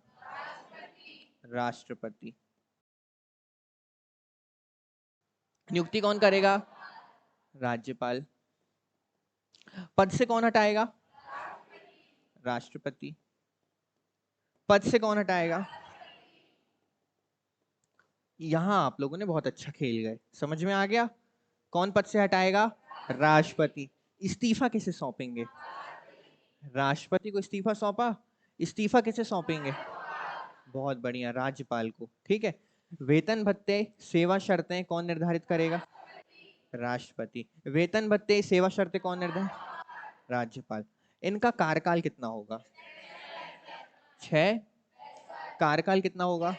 राष्ट्रपति। नियुक्ति कौन करेगा? राज्यपाल। पद से कौन हटाएगा? राष्ट्रपति। पद से कौन हटाएगा? यहां आप लोगों ने बहुत अच्छा खेल गए, समझ में आ गया। कौन पद से हटाएगा? राष्ट्रपति। इस्तीफा किसे सौंपेंगे? राष्ट्रपति को इस्तीफा सौंपा। इस्तीफा किसे सौंपेंगे? बहुत बढ़िया, राज्यपाल को। ठीक है। वेतन भत्ते सेवा शर्तें कौन निर्धारित करेगा? राष्ट्रपति। वेतन भत्ते सेवा शर्तें कौन निर्धारित? राज्यपाल। इनका कार्यकाल कितना होगा? 6। कार्यकाल कितना होगा?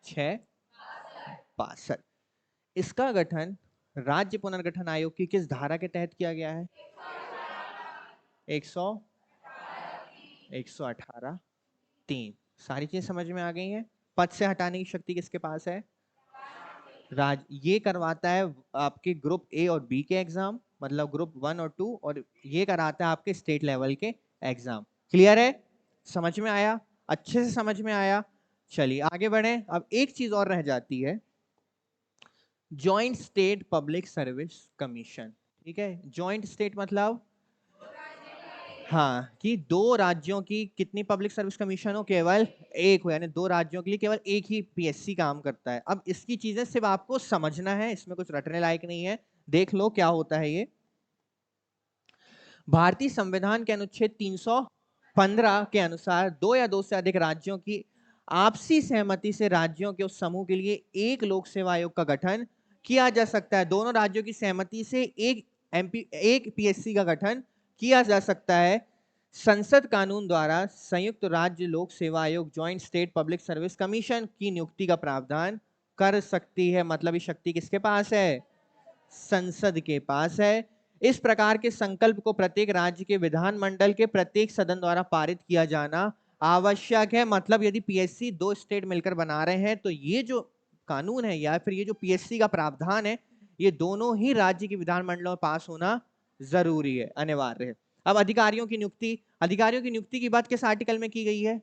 6 62। इसका गठन राज्य पुनर्गठन आयोग की किस धारा के तहत किया गया है? 118 3। सारी चीजें समझ में आ गई हैं। पद से हटाने की शक्ति किसके पास है? ये करवाता है आपके ग्रुप ए और बी के एग्जाम, मतलब ग्रुप 1 और 2, और ये कराता है आपके स्टेट लेवल के एग्जाम। क्लियर है? समझ में आया? अच्छे से समझ में आया। चलिए आगे बढ़े। अब एक चीज और रह जाती है, joint state public service commission. ठीक है। जॉइंट स्टेट मतलब हाँ, कि दो राज्यों की कितनी पब्लिक सर्विस कमीशन हो? केवल एक हो, यानी दो राज्यों के लिए केवल एक ही पीएससी काम करता है। अब इसकी चीजें सिर्फ आपको समझना है, इसमें कुछ रटने लायक नहीं है। देख लो क्या होता है ये। भारतीय संविधान के अनुच्छेद 315 के अनुसार दो या दो से अधिक राज्यों की आपसी सहमति से राज्यों के उस समूह के लिए एक लोक सेवा आयोग का गठन किया जा सकता है। दोनों राज्यों की सहमति से एक पीएससी का गठन किया जा सकता है। संसद कानून द्वारा संयुक्त राज्य लोक सेवा आयोग joint state public service commission की नियुक्ति का प्रावधान कर सकती है। मतलब ये शक्ति किसके पास है? संसद के पास है। इस प्रकार के संकल्प को प्रत्येक राज्य के विधानमंडल के प्रत्येक सदन द्वारा पारित किया जाना आवश्यक है। मतलब यदि पीएससी दो स्टेट मिलकर बना रहे हैं तो ये जो कानून है या फिर ये जो पीएससी का प्रावधान है, ये दोनों ही राज्य के विधानमंडलों में पास होना जरूरी है, अनिवार्य है। अब अधिकारियों की नियुक्ति। अधिकारियों की नियुक्ति की बात किस आर्टिकल में की गई है?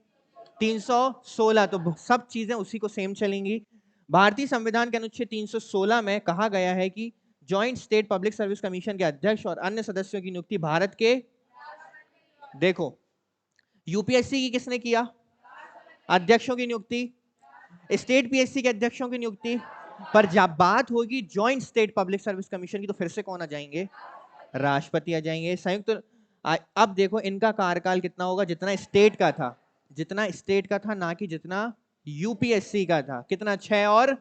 316। तो सब चीजें उसी को सेम चलेंगी। भारतीय संविधान के अनुच्छेद 316 में कहा गया है कि joint state public service commission के अध्यक्ष और अन्य सदस्यों की नियुक्ति भारत के, देखो यूपीएससी की किसने किया? अध्यक्षों की नियुक्ति। स्टेट पीएससी के अध्यक्षों की नियुक्ति। पर जब बात होगी joint state public service commission की तो फिर से कौन आ जाएंगे? राष्ट्रपति आ जाएंगे। संयुक्त अब देखो इनका कार्यकाल कितना होगा? जितना स्टेट का था, जितना स्टेट का था, ना कि जितना यूपीएससी का था। कितना? 6 और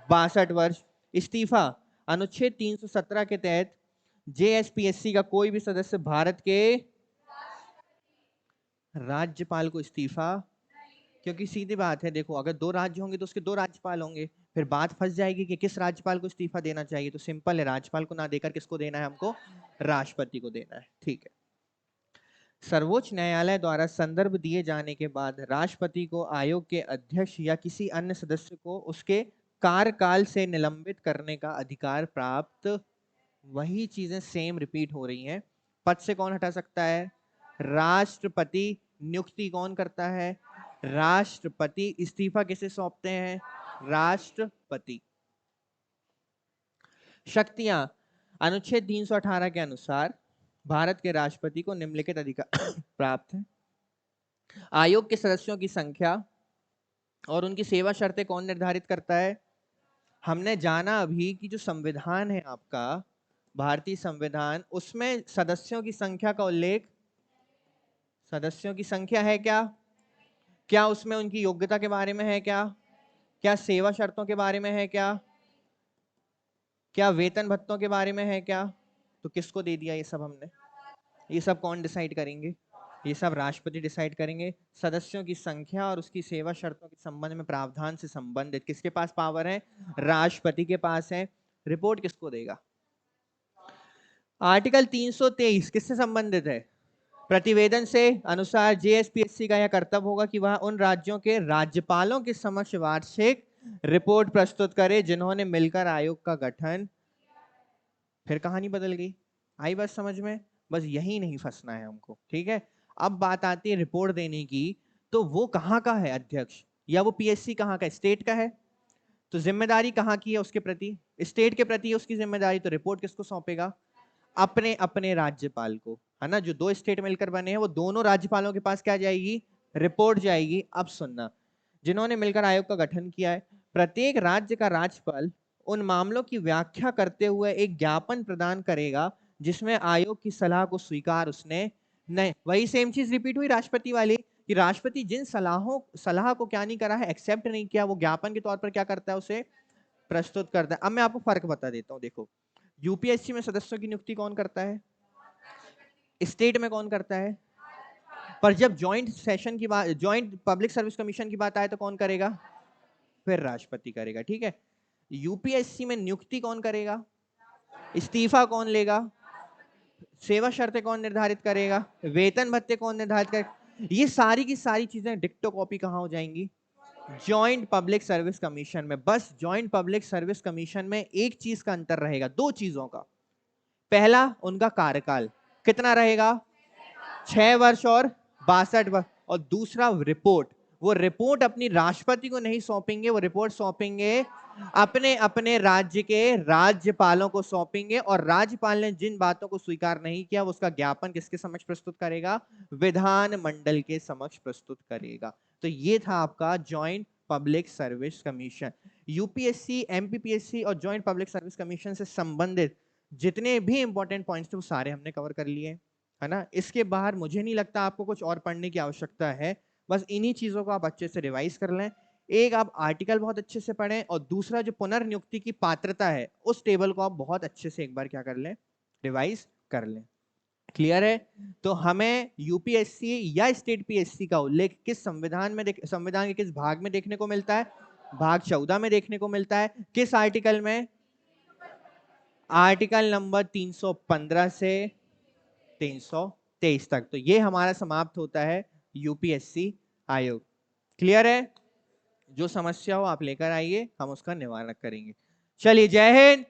62 वर्ष। इस्तीफा अनुच्छेद 317 के तहत जेएसपीएससी का कोई भी सदस्य भारत के राज्यपाल को इस्तीफा, क्योंकि सीधी बात है, देखो अगर दो राज्य होंगे तो उसके दो राज्यपाल होंगे, फिर बात फंस जाएगी कि किस राज्यपाल को इस्तीफा देना चाहिए। तो सिंपल है, राज्यपाल को ना देकर किसको देना है? हमको राष्ट्रपति को देना है। ठीक है। सर्वोच्च न्यायालय द्वारा संदर्भ दिए जाने के बाद राष्ट्रपति को आयोग के अध्यक्ष या किसी अन्य सदस्य को उसके कार्यकाल से निलंबित करने का अधिकार प्राप्त। वही चीजें सेम रिपीट हो रही हैं। पद से कौन हटा सकता है? राष्ट्रपति। नियुक्ति कौन करता है? राष्ट्रपति। इस्तीफा किसे सौंपते हैं? राष्ट्रपति। शक्तियां अनुच्छेद 318 के अनुसार भारत के राष्ट्रपति को निम्नलिखित अधिकार प्राप्त है। आयोग के सदस्यों की संख्या और उनकी सेवा शर्तें कौन निर्धारित करता है? हमने जाना अभी कि जो संविधान है आपका, भारतीय संविधान, उसमें सदस्यों की संख्या का उल्लेख, सदस्यों की संख्या है क्या? क्या उसमें उनकी योग्यता के बारे में है क्या? क्या सेवा शर्तों के बारे में है क्या? क्या वेतन भत्तों के बारे में है क्या? तो किसको दे दिया ये सब हमने? ये सब कौन डिसाइड करेंगे? ये सब राष्ट्रपति डिसाइड करेंगे। सदस्यों की संख्या और उसकी सेवा शर्तों के संबंध में प्रावधान से संबंधित किसके पास पावर है? राष्ट्रपति के पास है। रिपोर्ट किसको देगा? आर्टिकल 323 किससे संबंधित है? प्रतिवेदन से अनुसार जेएसपीएससी का यह कर्तव्य होगा कि वह उन राज्यों के राज्यपालों के समक्ष वार्षिक रिपोर्ट प्रस्तुत करे जिन्होंने मिलकर आयोग का गठन। फिर कहानी बदल गई। आई बात समझ में? बस यही नहीं फंसना है हमको, ठीक है। अब बात आती है रिपोर्ट देने की, तो वो कहाँ का है अध्यक्ष, या वो पीएससी कहाँ का? स्टेट का है। तो जिम्मेदारी कहाँ की है उसके प्रति? स्टेट के प्रति है उसकी जिम्मेदारी। तो रिपोर्ट किसको सौंपेगा? अपने अपने राज्यपाल को, है ना। जो दो स्टेट मिलकर बने हैं वो दोनों राज्यपालों के पास क्या जाएगी? रिपोर्ट जाएगी। अब सुनना, जिन्होंने मिलकर आयोग का गठन किया है, प्रत्येक राज्य का राज्यपाल उन मामलों की व्याख्या करते हुए एक ज्ञापन प्रदान करेगा जिसमें आयोग की सलाह को स्वीकार उसने नहीं। वही सेम चीज रिपीट हुई राष्ट्रपति वाली, कि राष्ट्रपति जिन सलाह को क्या नहीं करा है, एक्सेप्ट नहीं किया, वो ज्ञापन के तौर पर क्या करता है? उसे प्रस्तुत करता है। अब मैं आपको फर्क बता देता हूं। देखो, यूपीएससी में सदस्यों की नियुक्ति कौन करता है? स्टेट में कौन करता है? पर जब ज्वाइंट सेशन की बात, ज्वाइंट पब्लिक सर्विस कमीशन की बात आए तो कौन करेगा? फिर राष्ट्रपति करेगा, ठीक है। यूपीएससी में नियुक्ति कौन करेगा? इस्तीफा कौन लेगा? सेवा शर्तें कौन निर्धारित करेगा? वेतन भत्ते कौन निर्धारित करेगा? ये सारी की सारी चीजें डिक्टो कॉपी कहां हो जाएंगी? ज्वाइंट पब्लिक सर्विस कमीशन में। बस ज्वाइंट पब्लिक सर्विस कमीशन में एक चीज का अंतर रहेगा, दो चीजों का। पहला, उनका कार्यकाल कितना रहेगा? 6 वर्ष और 62 वर्ष। और दूसरा, रिपोर्ट, वो रिपोर्ट अपनी राष्ट्रपति को नहीं सौंपेंगे, वो रिपोर्ट सौंपेंगे अपने अपने राज्य के राज्यपालों को सौंपेंगे। और राज्यपाल ने जिन बातों को स्वीकार नहीं किया, वो उसका ज्ञापन किसके समक्ष प्रस्तुत करेगा? विधानमंडल के समक्ष प्रस्तुत करेगा। तो ये था आपका joint public service commission. UPSC, MPPSC और ज्वाइंट पब्लिक सर्विस कमीशन से संबंधित जितने भी इंपॉर्टेंट पॉइंट्स थे वो सारे हमने कवर कर लिए, है ना। इसके बाहर मुझे नहीं लगता आपको कुछ और पढ़ने की आवश्यकता है। बस इन्हीं चीजों को आप अच्छे से रिवाइज कर लें। एक, आप आर्टिकल बहुत अच्छे से पढ़ें, और दूसरा, जो पुनर्नियुक्ति की पात्रता है उस टेबल को आप बहुत अच्छे से एक बार क्या कर लें? रिवाइज कर लें। क्लियर है? तो हमें यूपीएससी या स्टेट पीएससी का उल्लेख किस संविधान में संविधान के किस भाग में देखने को मिलता है? भाग 14 में देखने को मिलता है। किस आर्टिकल में? आर्टिकल नंबर 315 से 323 तक। तो ये हमारा समाप्त होता है यूपीएससी आयोग। क्लियर है? जो समस्या हो आप लेकर आइए, हम उसका निवारण करेंगे। चलिए, जय हिंद।